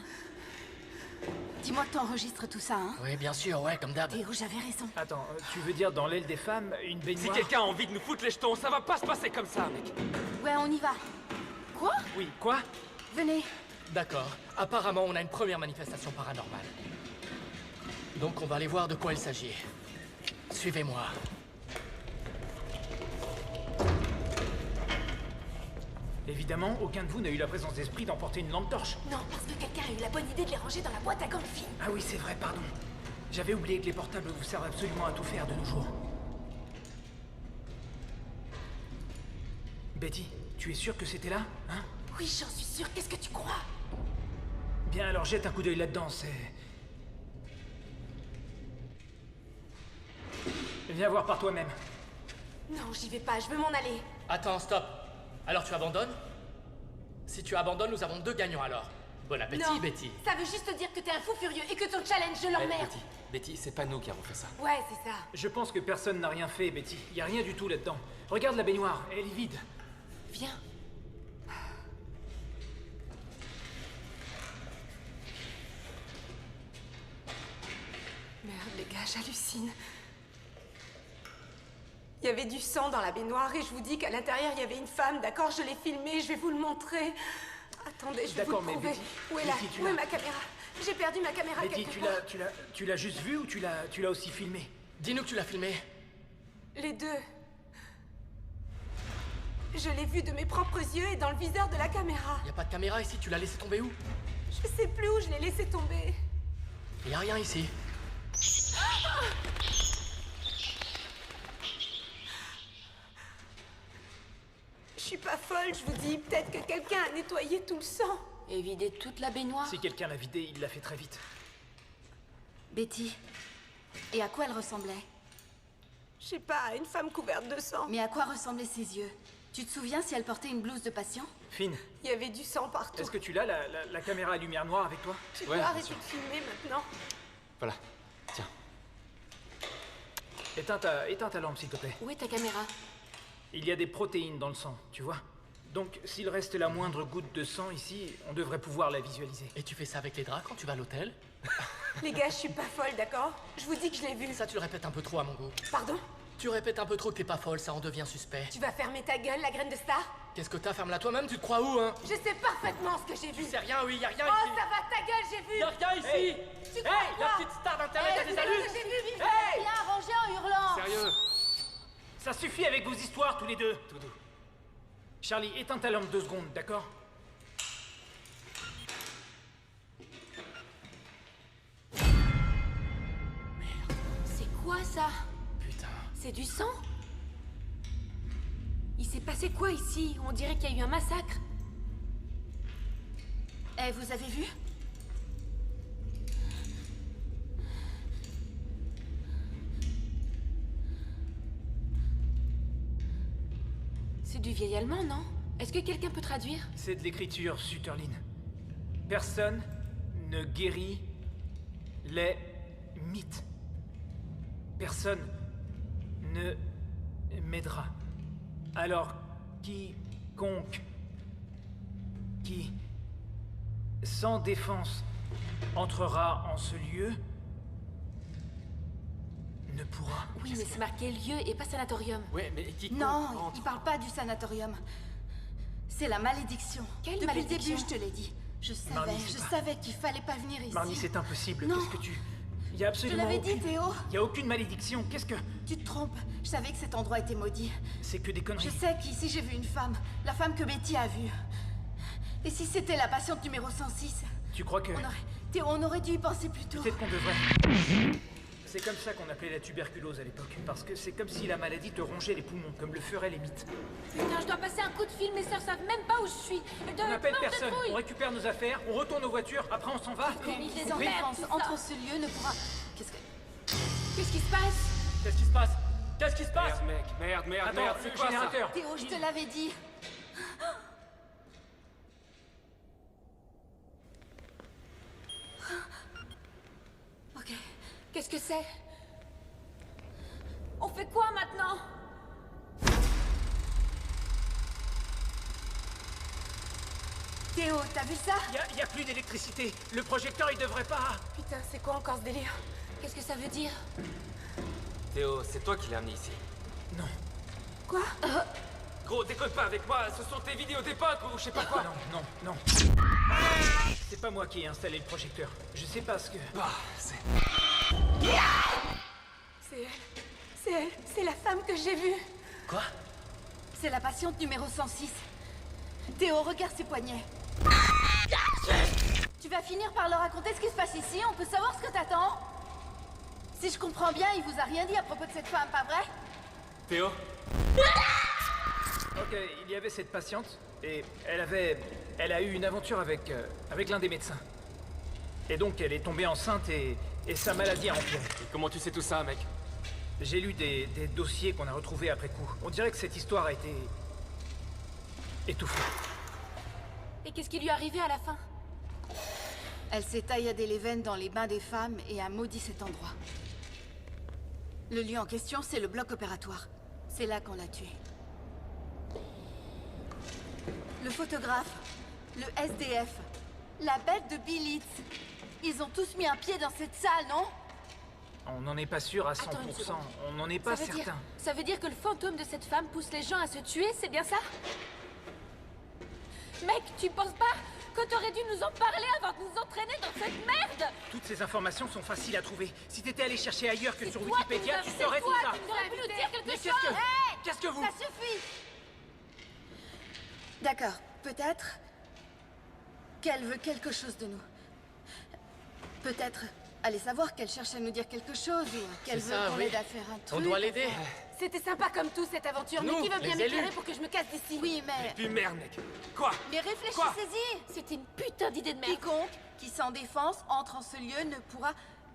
Dis-moi que t'enregistres tout ça, hein? Oui, bien sûr, ouais, comme d'hab. Théo, j'avais raison. Attends, tu veux dire dans l'aile des femmes, une Si baignoire? quelqu'un a envie de nous foutre les jetons, ça va pas se passer comme ça, mec! Ouais, on y va. Quoi? Oui, quoi? Venez. D'accord. Apparemment, on a une première manifestation paranormale. Donc, on va aller voir de quoi il s'agit. Suivez-moi. Évidemment, aucun de vous n'a eu la présence d'esprit d'emporter une lampe torche. Non, parce que quelqu'un a eu la bonne idée de les ranger dans la boîte à gants de film. Ah oui, c'est vrai, pardon. J'avais oublié que les portables vous servent absolument à tout faire de nos jours. Betty, tu es sûre que c'était là, hein? Oui, j'en suis sûre. Qu'est-ce que tu crois? Bien, alors jette un coup d'œil là-dedans, c'est... Viens voir par toi-même. Non, j'y vais pas, je veux m'en aller. Attends, stop. Alors, tu abandonnes? Si tu abandonnes, nous avons deux gagnants alors. Bon appétit, Non, Betty. ça veut juste dire que t'es un fou furieux et que ton challenge, je l'emmerde. Betty, c'est pas nous qui avons fait ça. Ouais, c'est ça. Je pense que personne n'a rien fait, Betty. Y a rien du tout là-dedans. Regarde la baignoire, elle est vide. Viens. Merde, les gars, j'hallucine. Il y avait du sang dans la baignoire et je vous dis qu'à l'intérieur, il y avait une femme, d'accord? Je l'ai filmée, je vais vous le montrer. Attendez, je vais vous le prouver. Betty, Où est, Betty, où est ma caméra? J'ai perdu ma caméra Betty, quelque part. tu l'as juste vu ou tu l'as aussi filmé? Dis-nous que tu l'as filmé. Les deux. Je l'ai vu de mes propres yeux et dans le viseur de la caméra. Y a pas de caméra ici, tu l'as laissé tomber où? Je sais plus où je l'ai laissé tomber. Y a rien ici. Je suis pas folle, je vous dis. Peut-être que quelqu'un a nettoyé tout le sang. Et vidé toute la baignoire. Si quelqu'un l'a vidé, il l'a fait très vite. Betty, et à quoi elle ressemblait? Je sais pas, une femme couverte de sang. Mais à quoi ressemblaient ses yeux? Tu te souviens si elle portait une blouse de patient? Finn. Il y avait du sang partout. Est-ce que tu l'as, la caméra à lumière noire avec toi? Tu dois arrêter de filmer maintenant. Voilà. Tiens. Éteins ta lampe, s'il te plaît. Où est ta caméra? Il y a des protéines dans le sang, tu vois? Donc, s'il reste la moindre goutte de sang ici, on devrait pouvoir la visualiser. Et tu fais ça avec les draps quand tu vas à l'hôtel? Les gars, je suis pas folle, d'accord? Je vous dis que je l'ai vu. Ça, tu le répètes un peu trop à mon goût. Pardon? Tu répètes un peu trop que t'es pas folle, ça en devient suspect. Tu vas fermer ta gueule, la graine de star? Qu'est-ce que t'as? Ferme-la toi-même, tu te crois où, hein? Je sais parfaitement ce que j'ai vu. Tu sais rien, oui, y a rien Oh, ici. ça va, ta gueule, j'ai vu. Y a rien ici. Hey. Tu crois Hey, quoi? la petite star d'internet a des alus. J'ai vu vite. Hey! Viens arranger en hurlant! Sérieux? Ça suffit avec vos histoires, tous les deux. Tout doux. Charlie, éteins ta lampe 2 secondes, d'accord? C'est quoi ça? Putain. C'est du sang? Il s'est passé quoi ici? On dirait qu'il y a eu un massacre. Eh, vous avez vu? C'est du vieil allemand, non? Est-ce que quelqu'un peut traduire? C'est de l'écriture, Sutterlin. Personne ne guérit les mythes. Personne ne m'aidera. Alors, quiconque qui, sans défense, entrera en ce lieu ne pourra. Oui, mais c'est marqué lieu et pas sanatorium. Ouais, mais qui Non, il parle pas du sanatorium. C'est la malédiction. Quelle Depuis malédiction? le début, je te l'ai dit. Je savais, Marnie, c'est je pas- savais qu'il fallait pas venir ici. Marnie, c'est impossible. Non. Qu'est-ce que tu... Il y a Je absolument l'avais dit, aucune... Théo. Il y a aucune malédiction. Qu'est-ce que... Tu te trompes. Je savais que cet endroit était maudit. C'est que des conneries. Je sais qu'ici j'ai vu une femme. La femme que Betty a vue. Et si c'était la patiente numéro 106? Tu crois que... Théo, on aurait dû y penser plus tôt. Peut-être qu'on devrait... C'est comme ça qu'on appelait la tuberculose à l'époque. Parce que c'est comme si la maladie te rongeait les poumons, comme le feraient les mythes. Putain, je dois passer un coup de fil, mes sœurs savent même pas où je suis. On n'appelle personne, on récupère nos affaires, on retourne aux voitures, après on s'en va. Limite les Oui. enfants entre ce lieu ne pourra... Qu'est-ce qui se passe? Qu'est-ce qui se passe? Qu'est-ce qui se passe? Merde, mec, merde, Attends, merde, le c'est quoi ça? générateur. Théo, je te l'avais dit. Ok. Qu'est-ce que c'est? On fait quoi maintenant? Théo, t'as vu ça? Il y a plus d'électricité. Le projecteur, il devrait pas... Putain, c'est quoi encore ce délire? Qu'est-ce que ça veut dire? Théo, c'est toi qui l'as amené ici. Non. Quoi? Gros, déconne pas avec moi, ce sont tes vidéos d'époque ou je sais pas quoi. Non. C'est pas moi qui ai installé le projecteur. Je sais pas ce que... Bah, c'est... C'est elle. C'est elle. C'est la femme que j'ai vue. Quoi? C'est la patiente numéro 106. Théo, regarde ses poignets. Tu vas finir par leur raconter ce qui se passe ici. On peut savoir ce que t'attends? Si je comprends bien, il vous a rien dit à propos de cette femme, pas vrai? Théo? Ok, il y avait cette patiente, et elle a eu une aventure avec l'un des médecins. Et donc elle est tombée enceinte et sa maladie a empiré. Et comment tu sais tout ça, mec? J'ai lu des dossiers qu'on a retrouvés après coup. On dirait que cette histoire a été... étouffée. Et qu'est-ce qui lui est arrivé à la fin? Elle s'est tailladé les veines dans les bains des femmes et a maudit cet endroit. Le lieu en question, c'est le bloc opératoire. C'est là qu'on l'a tuée. Le photographe, le SDF, la bête de Billitz. Ils ont tous mis un pied dans cette salle, non? On n'en est pas sûr à 100%. Attends une seconde. On n'en est pas Ça veut certain. ça veut dire que le fantôme de cette femme pousse les gens à se tuer, c'est bien ça? Mec, tu penses pas que t'aurais dû nous en parler avant de nous entraîner dans cette merde? Toutes ces informations sont faciles à trouver. Si t'étais allé chercher ailleurs que sur Toi, Wikipédia, tu saurais tout ça. Tu aurais pu nous dire quelque Mais chose. qu'est-ce que vous... Ça suffit! D'accord, peut-être qu'elle veut quelque chose de nous. Peut-être, allez savoir qu'elle cherche à nous dire quelque chose ou qu'elle C'est veut ça, qu'on oui. l'aide à faire un truc. On doit l'aider. C'était sympa comme tout cette aventure, Nous, mais qui veut bien les élus. m'éclairer pour que je me casse d'ici? Oui, mais... Puis merde, mec. Quoi? Mais réfléchissez-y! C'était une putain d'idée de merde. Quiconque qui sans défense entre en ce lieu ne pourra...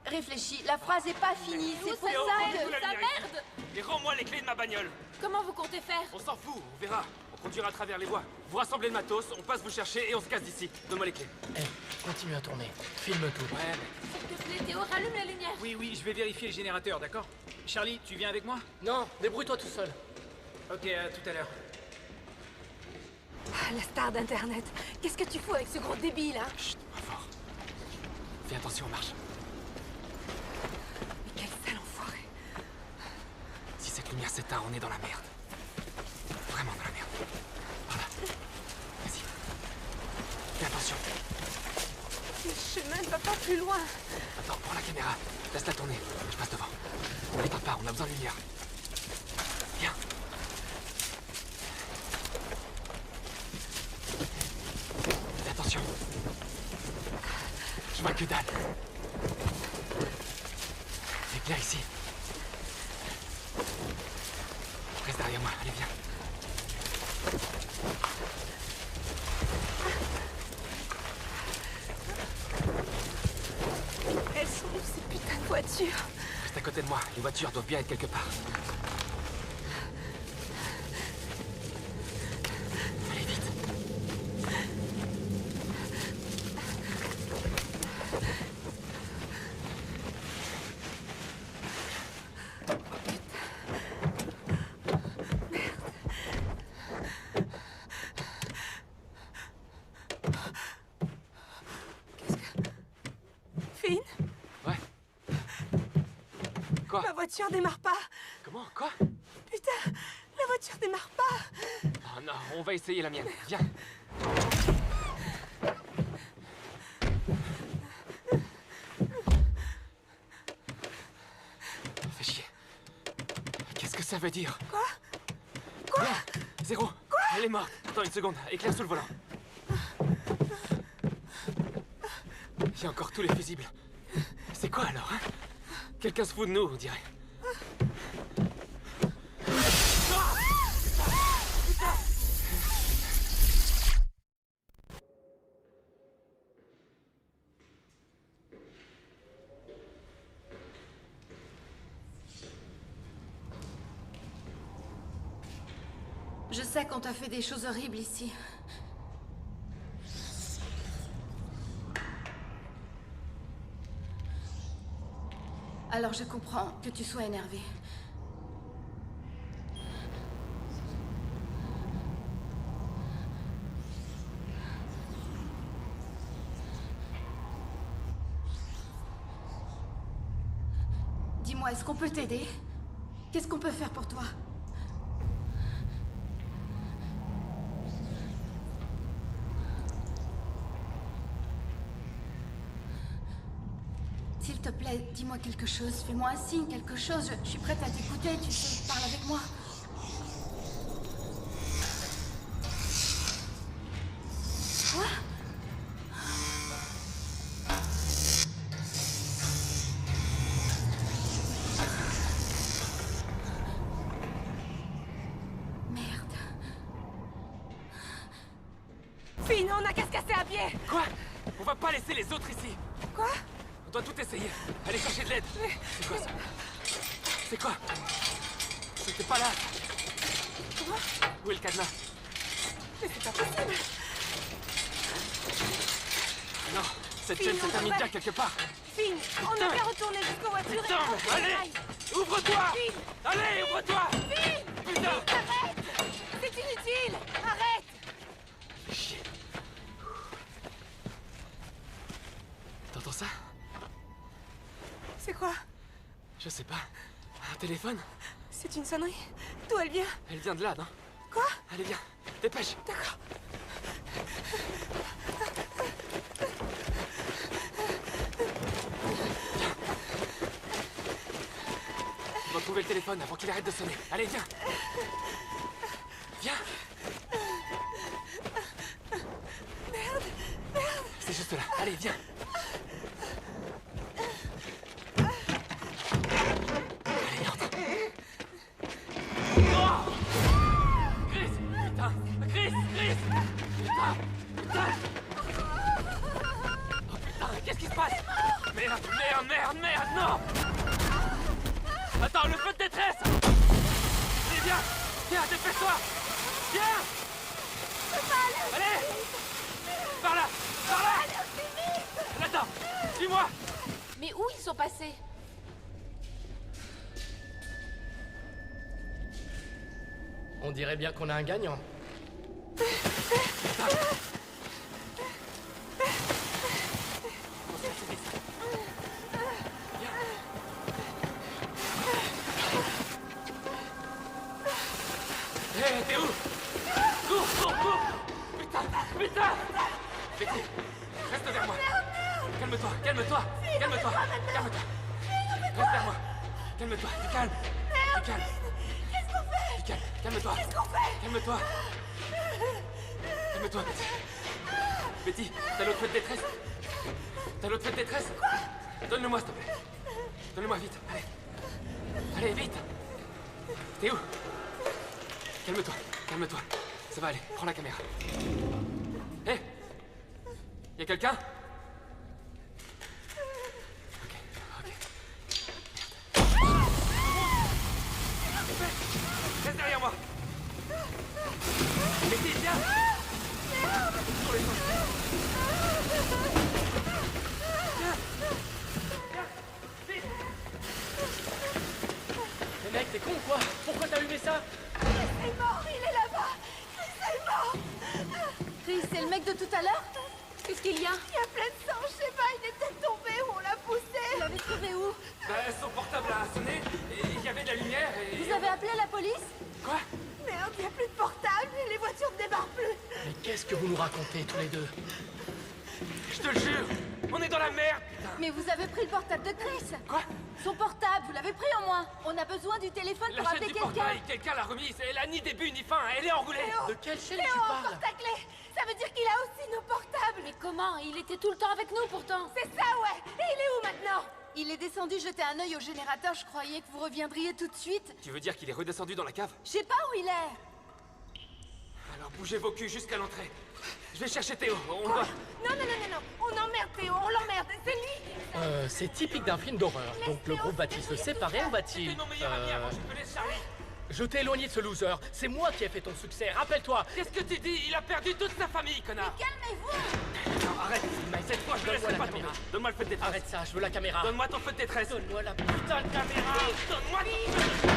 Réfléchir, la phrase est pas finie, c'est pour c'est ça horrible, que... la Ça lumière. merde! Et rends-moi les clés de ma bagnole. Comment vous comptez faire? On s'en fout, on verra. On conduira à travers les voies. Vous rassemblez le matos, on passe vous chercher et on se casse d'ici. Donne-moi les clés. Continue à tourner. Filme tout. Ouais, mec. S'il te plaît, Théo, rallume la lumière. Oui, je vais vérifier le générateur, d'accord? Charlie, tu viens avec moi? Non, débrouille-toi tout seul. Ok, à tout à l'heure. Ah, la star d'Internet. Qu'est-ce que tu fous avec ce gros débile, hein? Chut, pas fort. Fais attention, marche. Mais quel sale enfoiré. Si cette lumière s'éteint, on est dans la merde. Vraiment dans la merde. Voilà. Vas-y. Fais attention. Le chemin ne va pas plus loin. Attends, prends la caméra. Laisse-la tourner. Je passe devant. On l'éteint pas, on a besoin de lumière. Viens. Fais attention. Je vois que dalle. C'est bien ici. Reste derrière moi, allez, viens. Elles sont où ces putains de voitures? Reste à côté de moi, les voitures doivent bien être quelque part. Allez, vite. Finn, Ouais. Quoi? ma voiture démarre pas. Comment? Quoi? Putain, la voiture démarre pas. Oh non, on va essayer la mienne. Viens. Fais chier. Qu'est-ce que ça veut dire? Quoi? Zéro. Quoi? Elle est morte. Attends une seconde. Éclaire sous le volant. Il y a encore tous les fusibles. C'est quoi alors, hein? Quelqu'un se fout de nous, on dirait. Je sais qu'on t'a fait des choses horribles ici. Alors je comprends que tu sois énervé. Dis-moi, est-ce qu'on peut t'aider? Qu'est-ce qu'on peut faire pour toi? S'il te plaît, dis-moi quelque chose. Fais-moi un signe, quelque chose. Je suis prête à t'écouter, tu sais. Parle avec moi. Quoi? Merde. Finn, on a qu'à se casser à pied. Quoi? On va pas laisser les autres ici. Quoi? On doit tout essayer. Allez chercher de l'aide. C'est quoi ça? C'est quoi? C'était pas là. Quoi? Où est le cadenas? Mais c'est pas possible. Non, Cette chaîne se termine bien quelque part. Finn, on devrait retourner jusqu'aux voitures. Putain, allez, ouvre-toi. Allez, ouvre-toi. Finn, Putain. arrête. C'est inutile. Arrête. Chier. T'entends ça? C'est quoi? Je sais pas. Un téléphone? C'est une sonnerie. D'où elle vient? Elle vient de là, non? Quoi? Allez, viens. Dépêche. D'accord. On va trouver le téléphone avant qu'il arrête de sonner. Allez, viens. Viens. Merde. C'est juste là. Allez, viens. Allez, entre. Oh Chris! Putain! Chris! Putain! Oh putain, qu'est-ce qui se passe? Merde, non! Attends, le feu de détresse! Allez, viens, dépêche-toi! Viens! Allez! Par là! Là-dedans! Suis-moi! Mais où ils sont passés? On dirait bien qu'on a un gagnant. Hé, t'es où? Cours! Putain! Betty, reste vers moi. Calme-toi. Reste vers moi. Calme-toi, du calme. Qu'est-ce qu'on fait? Du calme, calme-toi. Qu'est-ce qu'on fait? Calme-toi, Betty. Betty, t'as l'autre feu de détresse? Quoi? Donne-le-moi, s'il te plaît. Donne-le-moi vite, allez, vite. T'es où? Calme-toi. Ça va aller, prends la caméra. Hé, y'a quelqu'un? Ok. Reste derrière moi. Betty, viens. Sur les mains. Mais mec, t'es con ou quoi? Pourquoi t'as allumé ça? Chris est mort, il est là-bas. Chris est mort. Chris, c'est le mec de tout à l'heure? Qu'est-ce qu'il y a? Il y a plein de sang, je sais pas, il est peut-être tombé ou on l'a poussé. Vous l'avez trouvé où? Son portable a sonné, et il y avait de la lumière et... Vous avez appelé la police? Quoi? Merde, il n'y a plus de portable et les voitures ne débarquent plus. Mais qu'est-ce que vous nous racontez tous les deux? Je te le jure, on est dans la merde, putain. Mais vous avez pris le portable de Chris. Quoi? Son portable, vous l'avez pris au moins. On a besoin du téléphone pour La chaîne appeler du quelqu'un. portail, quelqu'un l'a remise, elle a ni début ni fin, elle est enroulée. De quelle chaîne Théo, tu parles? encore ta clé. Ça veut dire qu'il a aussi nos portables. Mais comment? Il était tout le temps avec nous pourtant. C'est ça, ouais. Et il est où maintenant? Il est descendu jeter un œil au générateur, je croyais que vous reviendriez tout de suite. Tu veux dire qu'il est redescendu dans la cave? Je sais pas où il est. Alors bougez vos culs jusqu'à l'entrée. Je vais chercher Théo, on Quoi? va... Non. On emmerde Théo, on l'emmerde. C'est lui. C'est typique d'un film d'horreur. Donc le groupe va-t-il se séparer ou va-t-il... C'était mon meilleur ami avant, je te laisse Charlie. Je t'ai éloigné de ce loser. C'est moi qui ai fait ton succès, rappelle-toi. Qu'est-ce que tu dis? Il a perdu toute sa famille, connard. Calmez-vous. Non, arrête, mais cette fois je ne Donne-moi laisserai la pas caméra. tomber. Donne-moi le feu de détresse. Arrête ça, je veux la caméra. Donne-moi ton feu de détresse. Donne-moi la putain de caméra. Donne-moi ton feu de...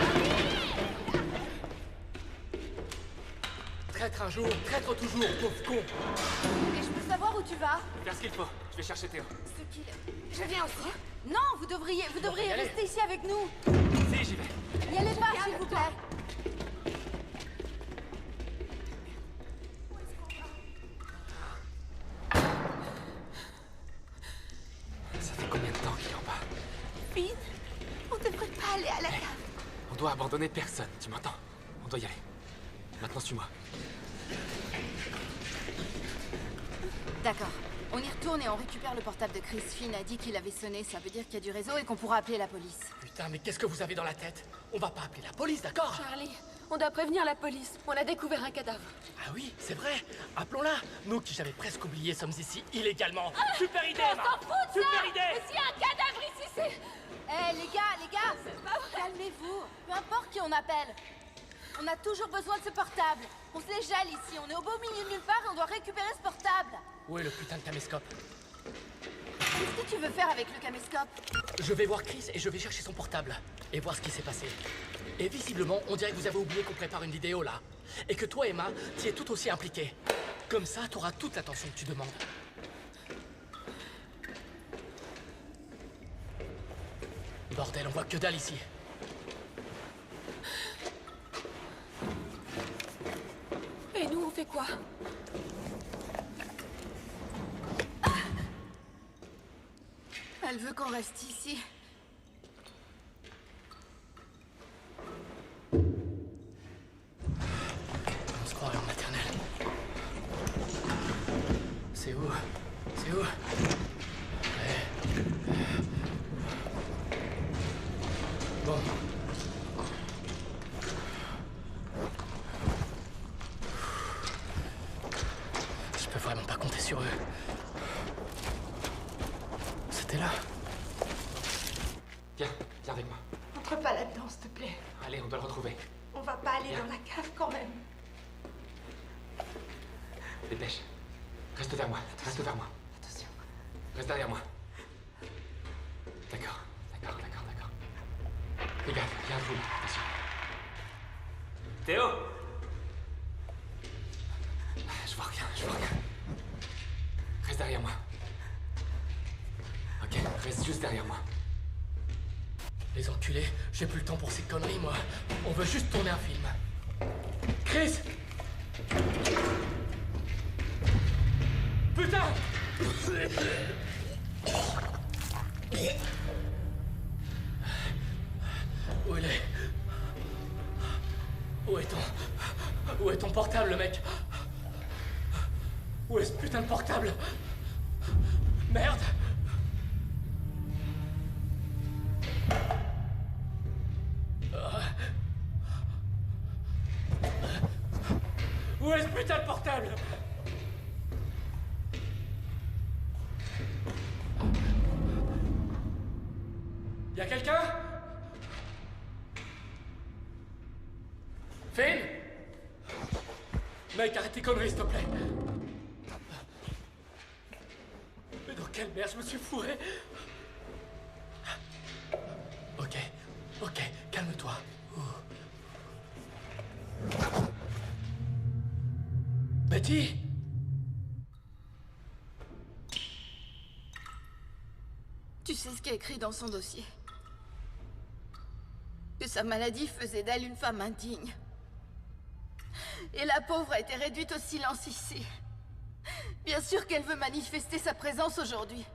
Traître un jour, traître toujours, pauvre con. Et je peux savoir où tu vas? Faire ce qu'il faut. Je vais chercher Théo. Ce qu'il... Je viens aussi. Non, vous devriez y aller. rester ici avec nous. Si, j'y vais. N'y allez pas, s'il vous plaît. Ça fait combien de temps qu'il est en bas? Finn, on devrait pas aller à la cave. On doit abandonner personne, tu m'entends? On doit y aller. Maintenant, suis-moi. D'accord. On y retourne et on récupère le portable de Chris. Finn a dit qu'il avait sonné, ça veut dire qu'il y a du réseau et qu'on pourra appeler la police. Putain, mais qu'est-ce que vous avez dans la tête? On va pas appeler la police, d'accord? Charlie, on doit prévenir la police. On a découvert un cadavre. Ah oui, c'est vrai. Appelons-la. Nous qui j'avais presque oublié sommes ici illégalement. Super idée, On s'en fout de ça. Super idée. Mais s'il y a un cadavre ici, c'est... Eh les gars, calmez-vous. Peu importe qui on appelle. On a toujours besoin de ce portable. On se les gèle ici, on est au beau milieu de nulle part et on doit récupérer ce portable. Où est le putain de caméscope? Qu'est-ce que tu veux faire avec le caméscope? Je vais voir Chris et je vais chercher son portable. Et voir ce qui s'est passé. Et visiblement, on dirait que vous avez oublié qu'on prépare une vidéo là. Et que toi, Emma, t'y es tout aussi impliquée. Comme ça, t'auras toute l'attention que tu demandes. Bordel, on voit que dalle ici. Et nous, on fait quoi? Elle veut qu'on reste ici. On se croirait en maternelle. C'est où? C'est où? Bon. Je peux vraiment pas compter sur eux. C'était là. Viens, viens avec moi. Entre pas là-dedans, s'il te plaît. Allez, on doit le retrouver. On va pas aller dans la cave quand même. Dépêche. Reste vers moi. Reste vers moi. Attention. Reste derrière moi. D'accord. D'accord, d'accord, d'accord. Fais gaffe, il y a un trou là. Attention. Théo! Je vois rien, je vois rien. Reste derrière moi. Ok, reste juste derrière moi. Les enculés, j'ai plus le temps pour ces conneries, moi. On veut juste tourner un film. Chris! Putain! Où il est? Où est ton portable, le mec? Où est ce putain de portable? Merde! Où est ce putain de portable? Y'a quelqu'un? Finn? Mec, arrête tes conneries, s'il te plaît. Mais dans quelle merde je me suis fourré? Ok, calme-toi. Betty? Tu sais ce qu'il y a écrit dans son dossier? Que sa maladie faisait d'elle une femme indigne. Et la pauvre a été réduite au silence ici. Bien sûr qu'elle veut manifester sa présence aujourd'hui.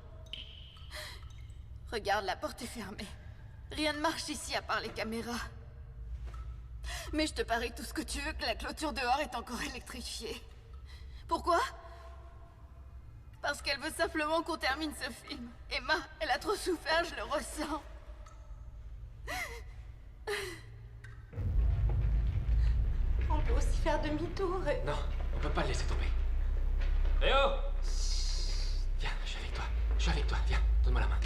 Regarde, la porte est fermée. Rien ne marche ici à part les caméras. Mais je te parie tout ce que tu veux que la clôture dehors est encore électrifiée. Pourquoi? Parce qu'elle veut simplement qu'on termine ce film. Emma, elle a trop souffert, je le ressens. On peut aussi faire demi-tour et... Non, on peut pas le laisser tomber. Léo! Viens, je suis avec toi. Je suis avec toi, viens, donne-moi la main.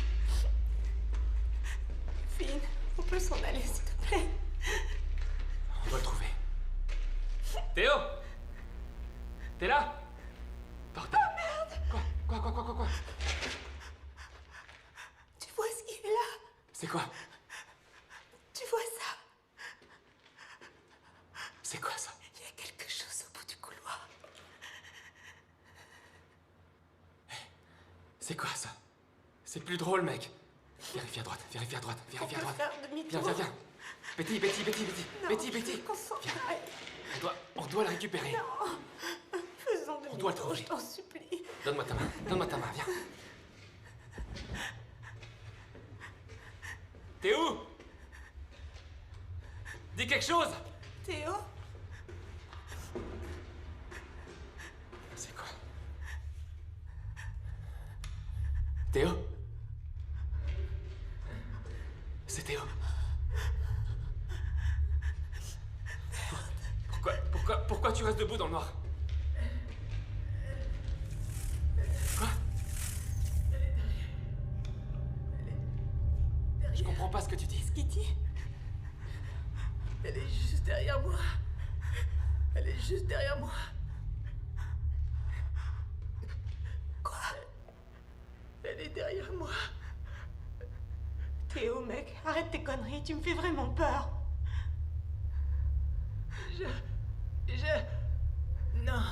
Finn, on peut s'en aller, s'il te plaît. On doit le trouver. Théo! T'es là? Bordel. Oh merde! Quoi? Tu vois ce qu'il est là? C'est quoi? Tu vois ça? C'est quoi ça? Il y a quelque chose au bout du couloir. C'est quoi ça? C'est plus drôle, mec. Vérifie à droite, vérifie à droite, vérifie à droite. Faire demi-tour. Viens. Betty. Non, Betty. je me concentre. Viens. On doit le récupérer. Non. Faisons demi-tour, On doit le trouver. je t'en supplie. Donne-moi ta main, viens. T'es où? Dis quelque chose! Théo? C'est quoi? Théo? C'est Théo. Pourquoi tu restes debout dans le noir? Quoi? Je comprends pas ce que tu dis. Kitty? Elle est juste derrière moi. Quoi? Elle est derrière moi. Théo, mec, arrête tes conneries, tu me fais vraiment peur. Non.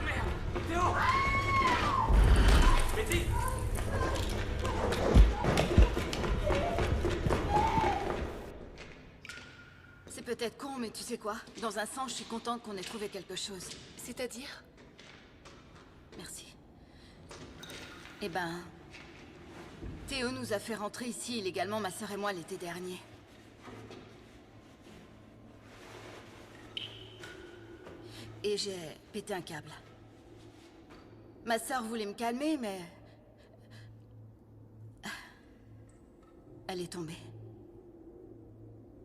Merde. Théo! Betty! C'est peut-être con, mais tu sais quoi? Dans un sens, je suis contente qu'on ait trouvé quelque chose. C'est-à-dire? Merci. Eh ben... Théo nous a fait rentrer ici illégalement, ma sœur et moi, l'été dernier. Et j'ai pété un câble. Ma sœur voulait me calmer, mais... Elle est tombée.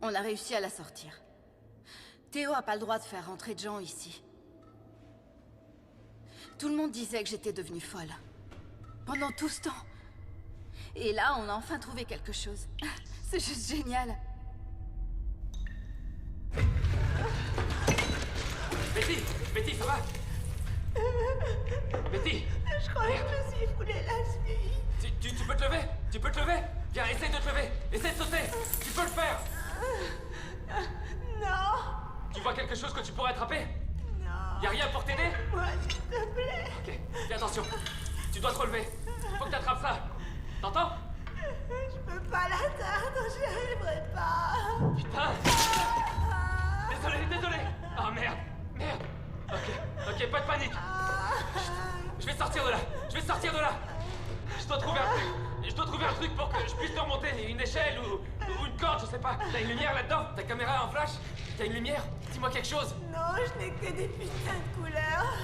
On a réussi à la sortir. Théo a pas le droit de faire rentrer de gens ici. Tout le monde disait que j'étais devenue folle. Pendant tout ce temps. Et là, on a enfin trouvé quelque chose. C'est juste génial. Betty, ça va? Betty! Je croyais que je suis foulée la suite. Tu peux te lever? Tu peux te lever? Viens, essaye de te lever! Essaye de sauter! Tu peux le faire! Non! Tu vois quelque chose que tu pourrais attraper? Non! Y'a rien pour t'aider? Moi, s'il te plaît! Ok, fais attention. Tu dois te relever. Faut que t'attrapes ça. T'entends? Je peux pas l'atteindre, j'y arriverai pas! Putain! Désolé! Oh merde! Ok, pas de panique! Je vais sortir de là! Je dois trouver un truc pour que je puisse te remonter. Une échelle ou une corde, je sais pas. T'as une lumière là-dedans? Ta caméra en flash? T'as une lumière? Dis-moi quelque chose! Non, je n'ai que des putains de couleurs!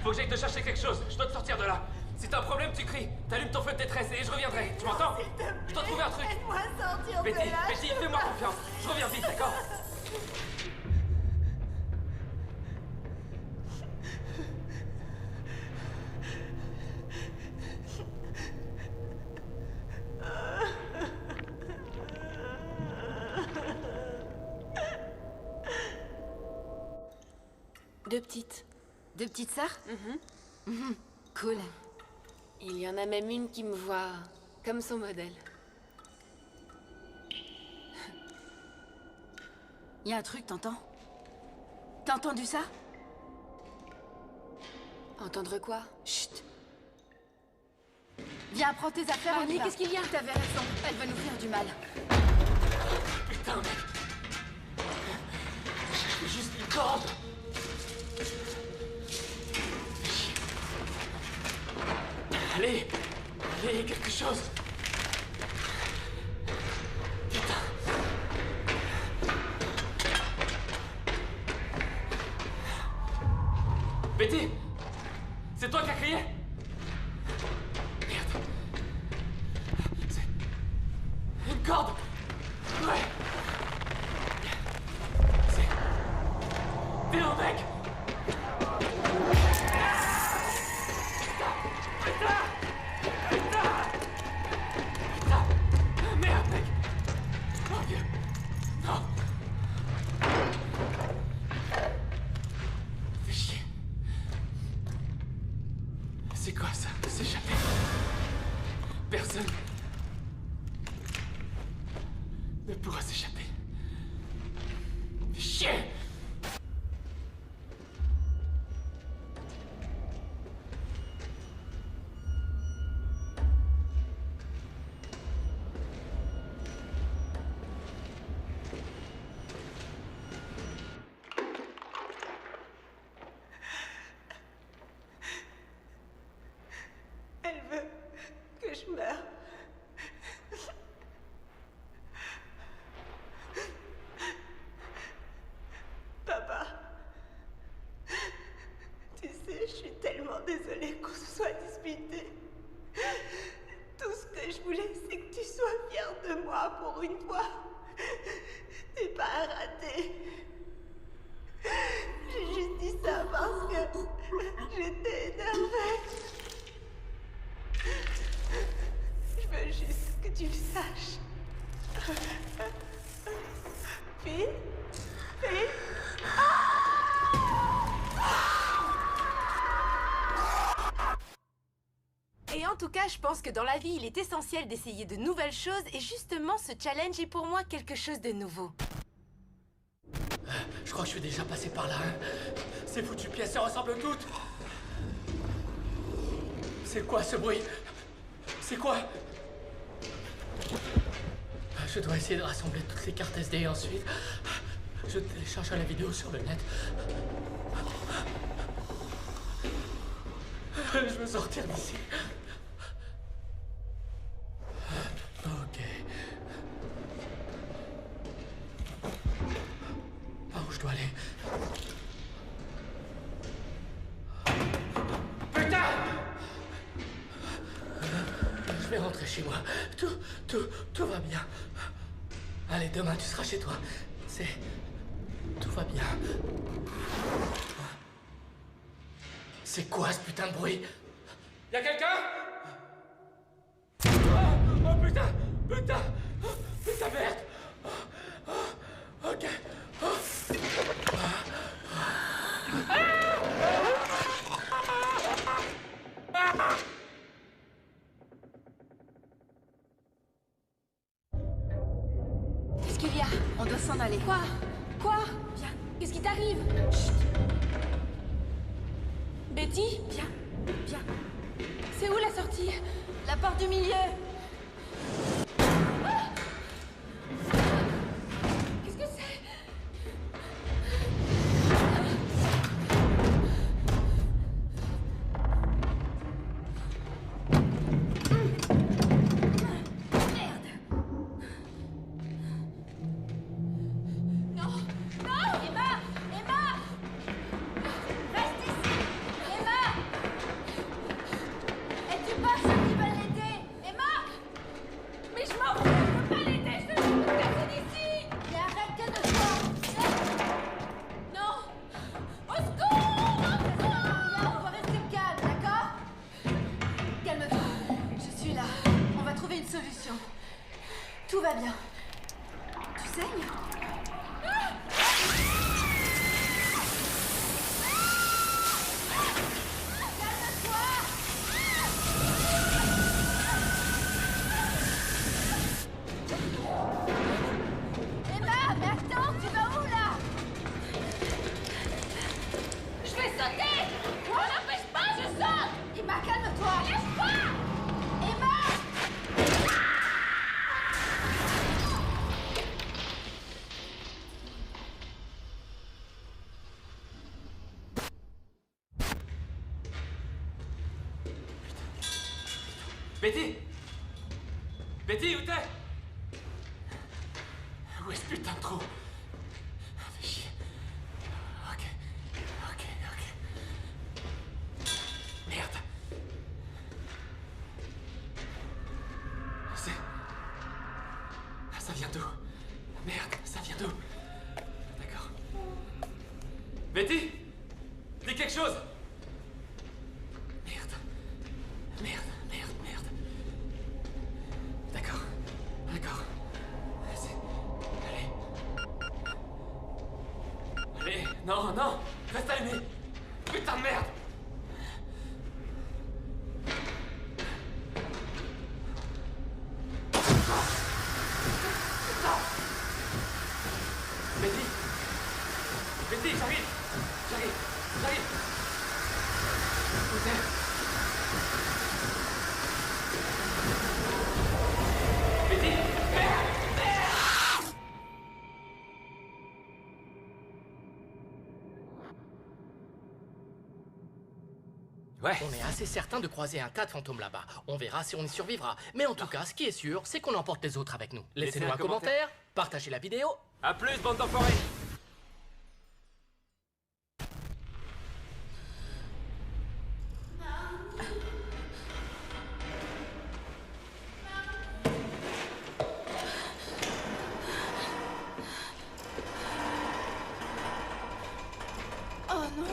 Faut que j'aille te chercher quelque chose. Je dois te sortir de là. Si t'as un problème, tu cries. T'allumes ton feu de détresse et je reviendrai. Tu m'entends? Je dois trouver un truc. Aide-moi à sortir de là! Betty, fais-moi confiance. Je reviens vite, d'accord? Deux petites. Deux petites sœurs? Cool. Il y en a même une qui me voit comme son modèle. Il y a un truc, t'entends? T'as entendu ça? Entendre quoi? Chut! Viens, prends tes affaires, on y Annie, va. qu'est-ce qu'il y a? T'avais raison, elle va nous faire du mal. Putain, mec. J'ai juste une corde. Allez, quelque chose. Putain. Betty, c'est toi qui as crié? Merde. C'est une corde. Ouais. C'est... Théo, mec. Merde, mec. Oh Dieu. Non. Fais chier. C'est quoi ça? S'échapper? Personne ne pourra s'échapper. Fais chier. Elle veut que je meure. Papa, tu sais, je suis tellement désolée qu'on se soit disputés. Tout ce que je voulais, c'est que tu sois fier de moi pour une fois. T'es pas un raté. J'ai juste dit ça parce que j'étais énervée. Je veux juste que tu le saches. Fils, Finn? Finn? Et en tout cas, je pense que dans la vie, il est essentiel d'essayer de nouvelles choses et justement, ce challenge est pour moi quelque chose de nouveau. Je crois que je suis déjà passé par là. Hein. Ces foutues pièces se ressemblent toutes. C'est quoi ce bruit? C'est quoi? Je dois essayer de rassembler toutes les cartes SD et ensuite je télécharge la vidéo sur le net. Je veux sortir d'ici. Ok. Par où je dois aller? Putain! Je vais rentrer chez moi. Tout va bien. Allez, demain tu seras chez toi. Tout va bien. C'est quoi ce putain de bruit? Y'a quelqu'un? Oh putain! Putain! Putain merde! Ok. Qu'est-ce qu'il y a? On doit s'en aller. Quoi? Viens. Qu'est-ce qui t'arrive? Chut. Betty? Viens. C'est où la sortie? La porte du milieu. Qu'est-ce que c'est? Tout va bien. Tu saignes? Emma, mais attends, tu vas où là? Je vais sauter! On n'empêche pas, je saute! Emma, calme-toi! Lâche pas! Emma! Betty! Betty, où t'es? Où est ce putain de trou? Fais chier. Ok. Merde. Ça vient d'où? Merde, ça vient d'où? D'accord. Betty! Dis quelque chose! Merde. D'accord. Allez, non! Reste allumé! Putain de merde! Betty, j'arrive! Où t'es? Betty! Merde! Ouais. On est assez certain de croiser un tas de fantômes là-bas. On verra si on y survivra. Mais en tout cas, ce qui est sûr, c'est qu'on emporte les autres avec nous. Laissez-nous un commentaire, partagez la vidéo. A plus, bande d'enfoirés! Oh non.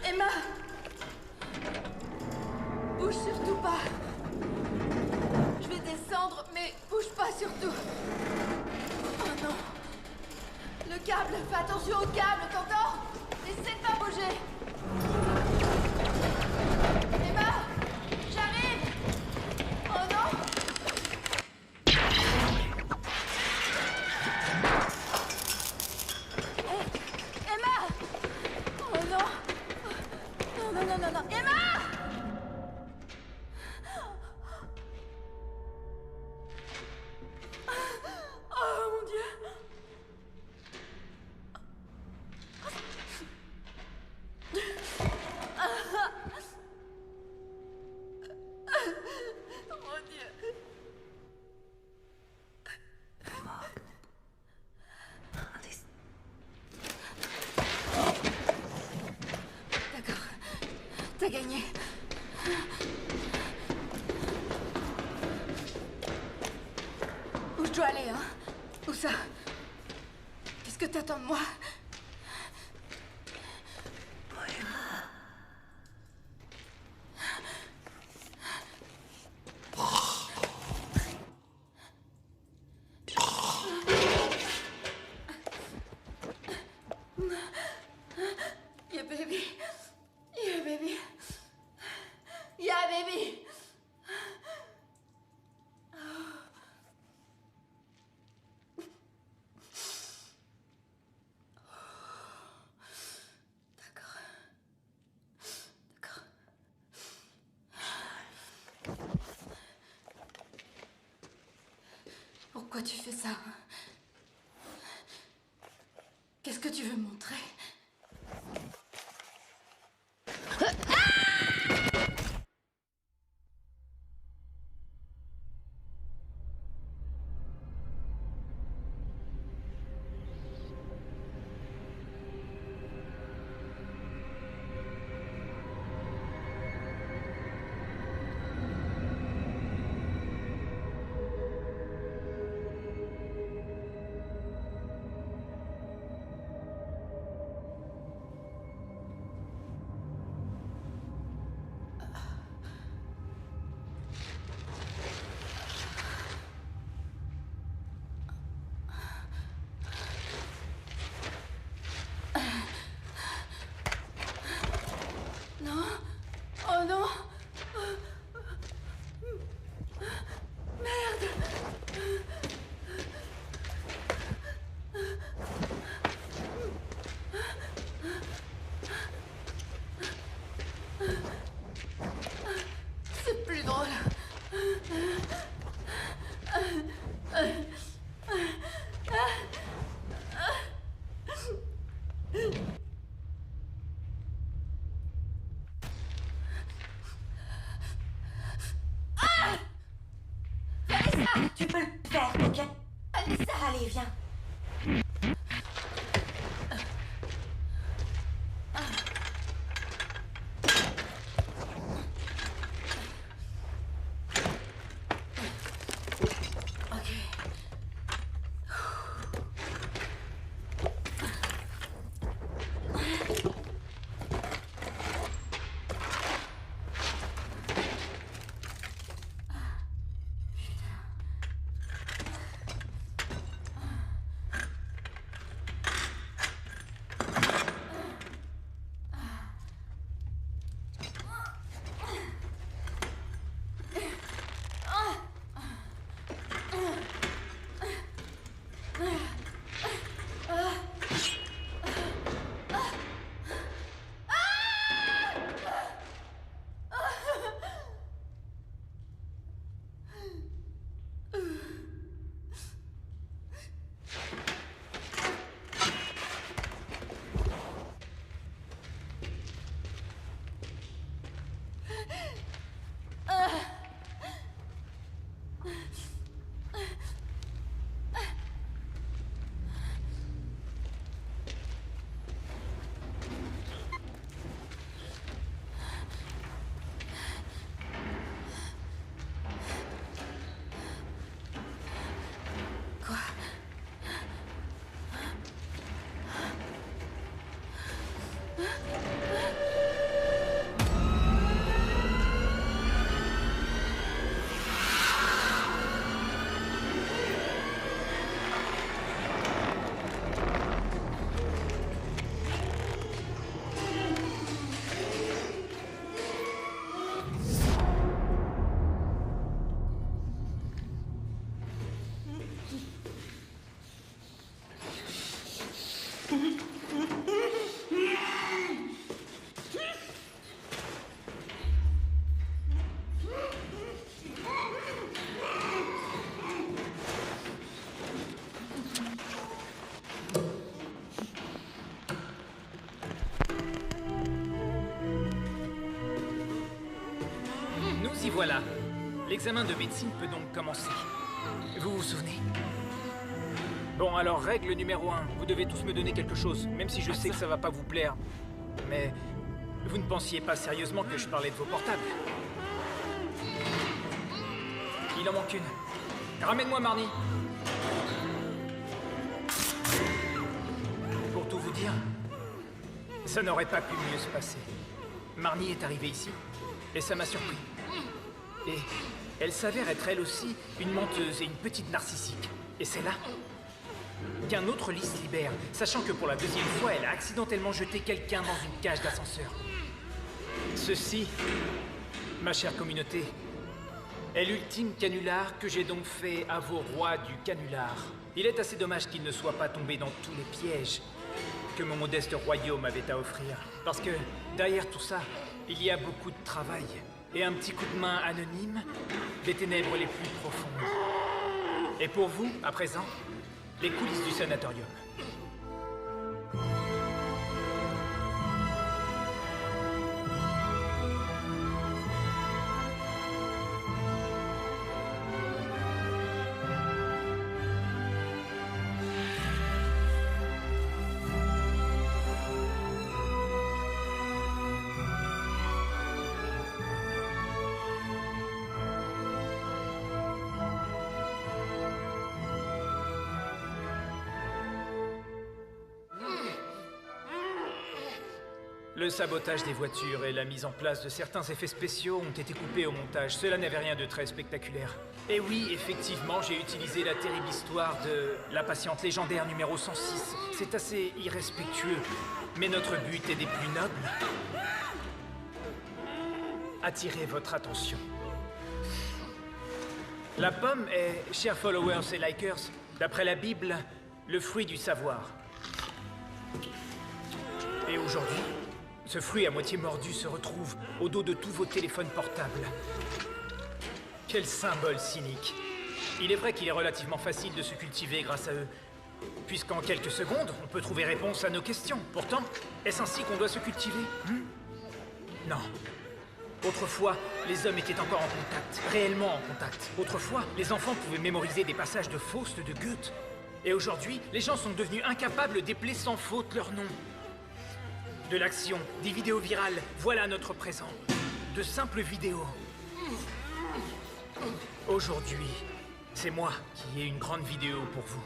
Emma! Bouge surtout pas. Je vais descendre, mais bouge pas surtout. Oh Merde! Fais attention au câble, t'entends? Essaie de pas bouger! Emma! J'arrive! Oh non! Emma! Oh non! Non, non, non, non, non! Emma! Oh mon Dieu! Mon Dieu! D'accord. T'as gagné. Où je dois aller, hein? Où ça? Qu'est-ce que t'attends de moi? Yeah, baby. Yeah, baby. Yeah, baby. D'accord. D'accord. Pourquoi tu fais ça? Qu'est-ce que tu veux montrer? Non. Oh non. Merde. C'est plus drôle. Tu peux le faire, ok? Alissa, allez, viens. L'examen de médecine peut donc commencer. Vous vous souvenez? Bon, alors, règle numéro 1. Vous devez tous me donner quelque chose, même si je sais que ça va pas vous plaire. Mais vous ne pensiez pas sérieusement que je parlais de vos portables. Il en manque une. Ramène-moi Marnie. Pour tout vous dire, ça n'aurait pas pu mieux se passer. Marnie est arrivée ici, et ça m'a surpris. Et elle s'avère être elle aussi une menteuse et une petite narcissique. Et c'est là qu'un autre lit se libère, sachant que pour la deuxième fois, elle a accidentellement jeté quelqu'un dans une cage d'ascenseur. Ceci, ma chère communauté, est l'ultime canular que j'ai donc fait à vos rois du canular. Il est assez dommage qu'il ne soit pas tombé dans tous les pièges que mon modeste royaume avait à offrir. Parce que derrière tout ça, il y a beaucoup de travail et un petit coup de main anonyme des ténèbres les plus profondes. Et pour vous, à présent, les coulisses du sanatorium. Le sabotage des voitures et la mise en place de certains effets spéciaux ont été coupés au montage. Cela n'avait rien de très spectaculaire. Et oui, effectivement, j'ai utilisé la terrible histoire de la patiente légendaire numéro 106. C'est assez irrespectueux, mais notre but est des plus nobles. Attirer votre attention. La pomme est, chers followers et likers, d'après la Bible, le fruit du savoir. Et aujourd'hui, ce fruit à moitié mordu se retrouve au dos de tous vos téléphones portables. Quel symbole cynique. Il est vrai qu'il est relativement facile de se cultiver grâce à eux, puisqu'en quelques secondes, on peut trouver réponse à nos questions. Pourtant, est-ce ainsi qu'on doit se cultiver? Non. Autrefois, les hommes étaient encore en contact, réellement en contact. Autrefois, les enfants pouvaient mémoriser des passages de Faust de Goethe. Et aujourd'hui, les gens sont devenus incapables d'épeler sans faute leur nom. De l'action, des vidéos virales, voilà notre présent. De simples vidéos. Aujourd'hui, c'est moi qui ai une grande vidéo pour vous.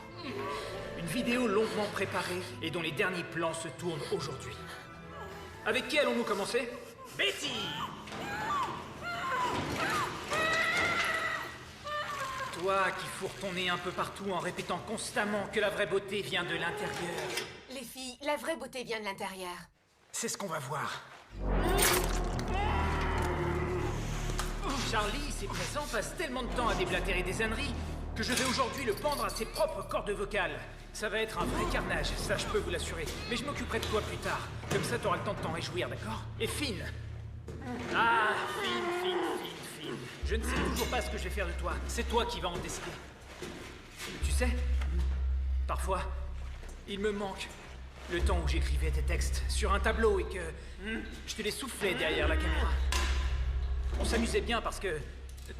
Une vidéo longuement préparée et dont les derniers plans se tournent aujourd'hui. Avec qui allons-nous commencer? Betty! Toi qui fourres ton nez un peu partout en répétant constamment que la vraie beauté vient de l'intérieur. Les filles, la vraie beauté vient de l'intérieur. C'est ce qu'on va voir. Charlie, ici présent, passe tellement de temps à déblatérer des âneries que je vais aujourd'hui le pendre à ses propres cordes vocales. Ça va être un vrai carnage, ça je peux vous l'assurer. Mais je m'occuperai de toi plus tard. Comme ça, t'auras le temps de t'en réjouir, d'accord? Et Finn. Ah, Finn. Je ne sais toujours pas ce que je vais faire de toi. C'est toi qui vas en décider. Tu sais, parfois, il me manque le temps où j'écrivais tes textes sur un tableau et que je te les soufflais derrière la caméra. On s'amusait bien parce que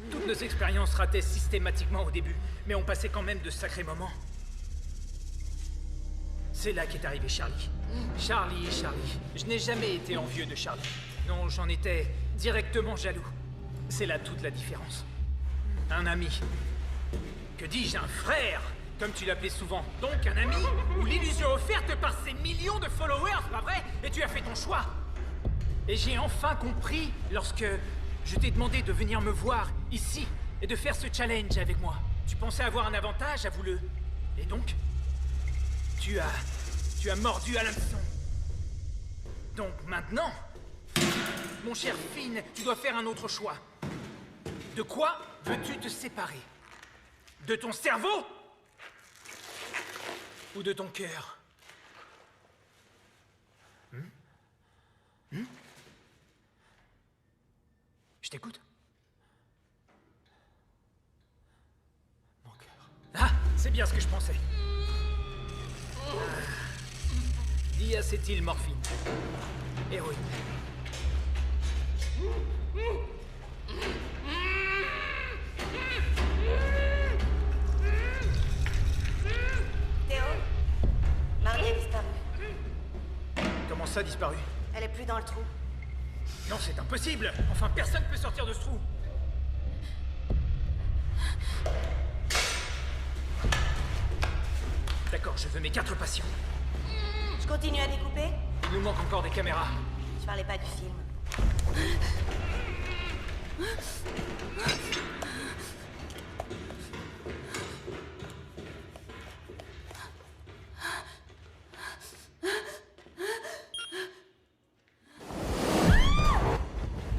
toutes nos expériences rataient systématiquement au début, mais on passait quand même de sacrés moments. C'est là qu'est arrivé Charlie. Charlie. Je n'ai jamais été envieux de Charlie. Non, j'en étais directement jaloux. C'est là toute la différence. Un ami. Que dis-je, un frère, comme tu l'appelais souvent. Donc un ami ou l'illusion offerte par ces millions de followers, pas vrai? Et tu as fait ton choix. Et j'ai enfin compris lorsque je t'ai demandé de venir me voir ici et de faire ce challenge avec moi. Tu pensais avoir un avantage, avoue-le. Et donc, tu as mordu à l'hameçon. Donc maintenant, mon cher Finn, tu dois faire un autre choix. De quoi veux-tu te séparer? De ton cerveau? Ou de ton cœur? Je t'écoute. Mon cœur. Ah, c'est bien ce que je pensais. Diacétylmorphine. Héroïne. ça, disparu? Elle est plus dans le trou. Non, c'est impossible! Enfin, personne peut sortir de ce trou! D'accord, je veux mes 4 patients. Je continue à découper? Il nous manque encore des caméras. Je parlais pas du film.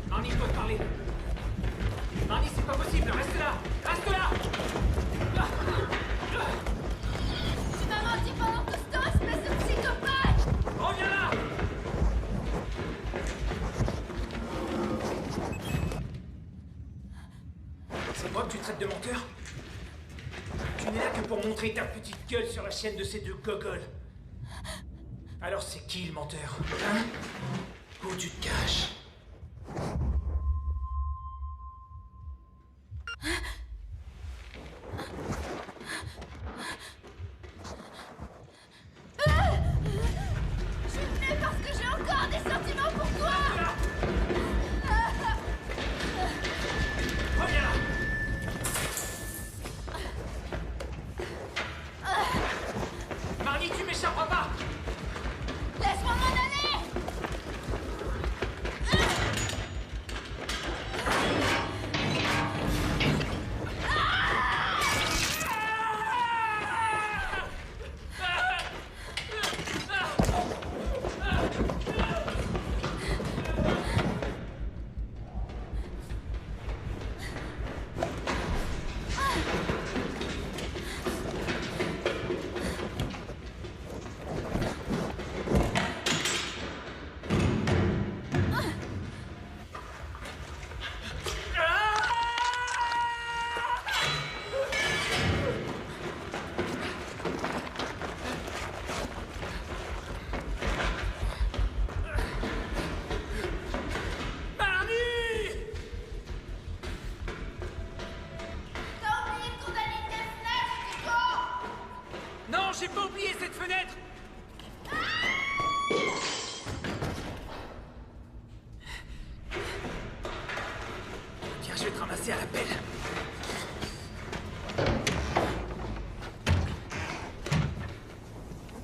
Marnie, je dois te parler. Marnie, c'est pas possible, reste là! Reste là! Tu m'as menti pendant tout ce temps, espèce de psychopathe! Reviens là! C'est moi que tu traites de menteur? Tu n'es là que pour montrer ta petite gueule sur la chaîne de ces 2 gogoles. Alors c'est qui le menteur? Hein? Où tu te caches? Je suis venue parce que j'ai encore des sentiments pour toi! Reviens là! Marnie, tu m'échapperas pas! Laisse-moi m'en aller! Non, j'ai pas oublié cette fenêtre! Tiens, je vais te ramasser à la pelle.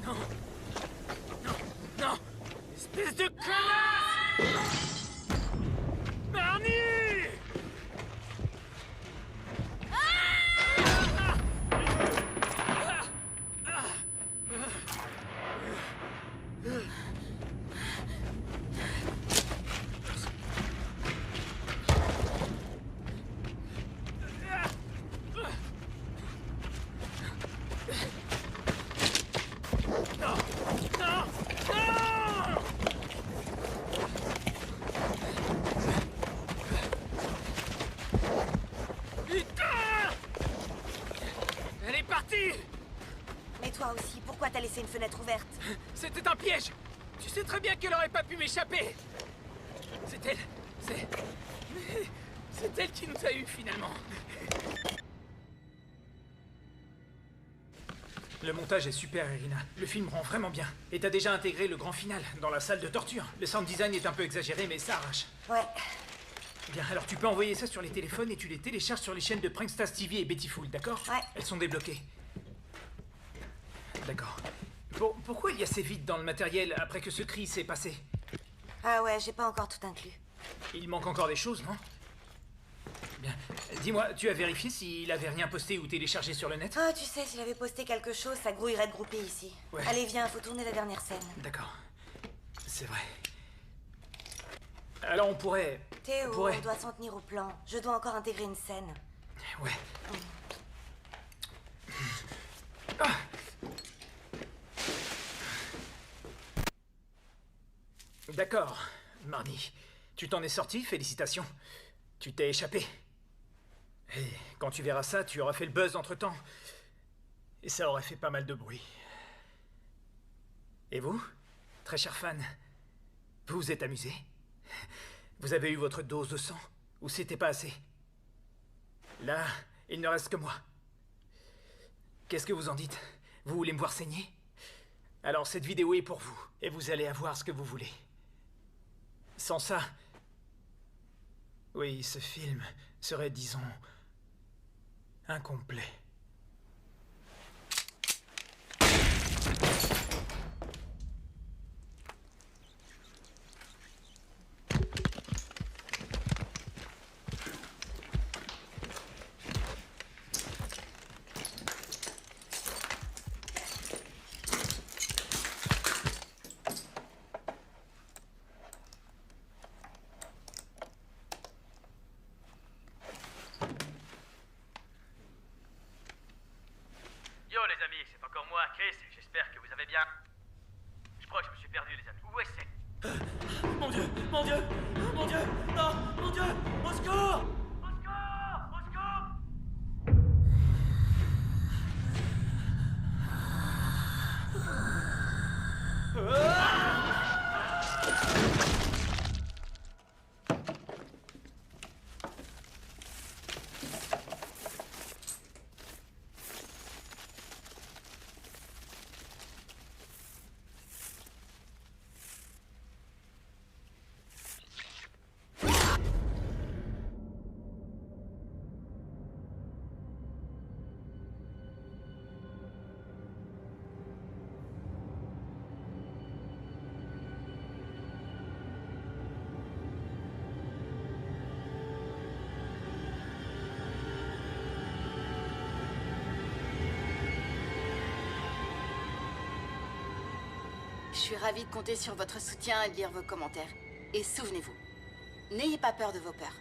Non. Non. Non. Espèce de connasse! Marnie! Mais toi aussi, pourquoi t'as laissé une fenêtre ouverte? C'était un piège! Tu sais très bien qu'elle aurait pas pu m'échapper! C'est elle! C'est elle qui nous a eus finalement! Le montage est super, Irina. Le film rend vraiment bien. Et t'as déjà intégré le grand final dans la salle de torture. Le sound design est un peu exagéré, mais ça arrache. Ouais. Bien, alors tu peux envoyer ça sur les téléphones et tu les télécharges sur les chaînes de Prankstars TV et Bettyful, d'accord? Ouais. Elles sont débloquées. D'accord. Pourquoi il y a ces vides dans le matériel après que ce cri s'est passé? Ah ouais, j'ai pas encore tout inclus. Il manque encore des choses, non? Bien. Dis-moi, tu as vérifié s'il avait rien posté ou téléchargé sur le net? Ah, tu sais, s'il avait posté quelque chose, ça grouillerait de grouper ici. Ouais. Allez, viens, faut tourner la dernière scène. D'accord. C'est vrai. Alors on pourrait... Théo, on doit s'en tenir au plan. Je dois encore intégrer une scène. Ouais. Ah. D'accord, Marnie. Tu t'en es sorti, félicitations. Tu t'es échappé. Et quand tu verras ça, tu auras fait le buzz entre-temps. Et ça aurait fait pas mal de bruit. Et vous, très cher fan, vous vous êtes amusé? Vous avez eu votre dose de sang? Ou c'était pas assez? Là, il ne reste que moi. Qu'est-ce que vous en dites? Vous voulez me voir saigner? Alors cette vidéo est pour vous, et vous allez avoir ce que vous voulez. Sans ça... Oui, ce film serait, disons, incomplet. Yo les amis, c'est encore moi, Chris, j'espère que vous allez bien. Je crois que je me suis perdu les amis. Où est-ce que... Mon Dieu, mon Dieu, mon Dieu, non, mon Dieu, au secours! Au secours! Au secours! Je suis ravie de compter sur votre soutien et de lire vos commentaires. Et souvenez-vous, n'ayez pas peur de vos peurs.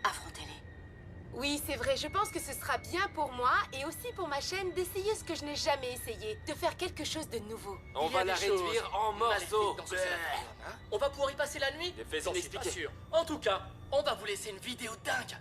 Affrontez-les. Oui, c'est vrai, je pense que ce sera bien pour moi et aussi pour ma chaîne d'essayer ce que je n'ai jamais essayé, de faire quelque chose de nouveau. On va la réduire en morceaux. Dans ce sanatorium, hein. On va pouvoir y passer la nuit? Fais-en J'en suis pas expliquer. sûr. En tout cas, on va vous laisser une vidéo dingue.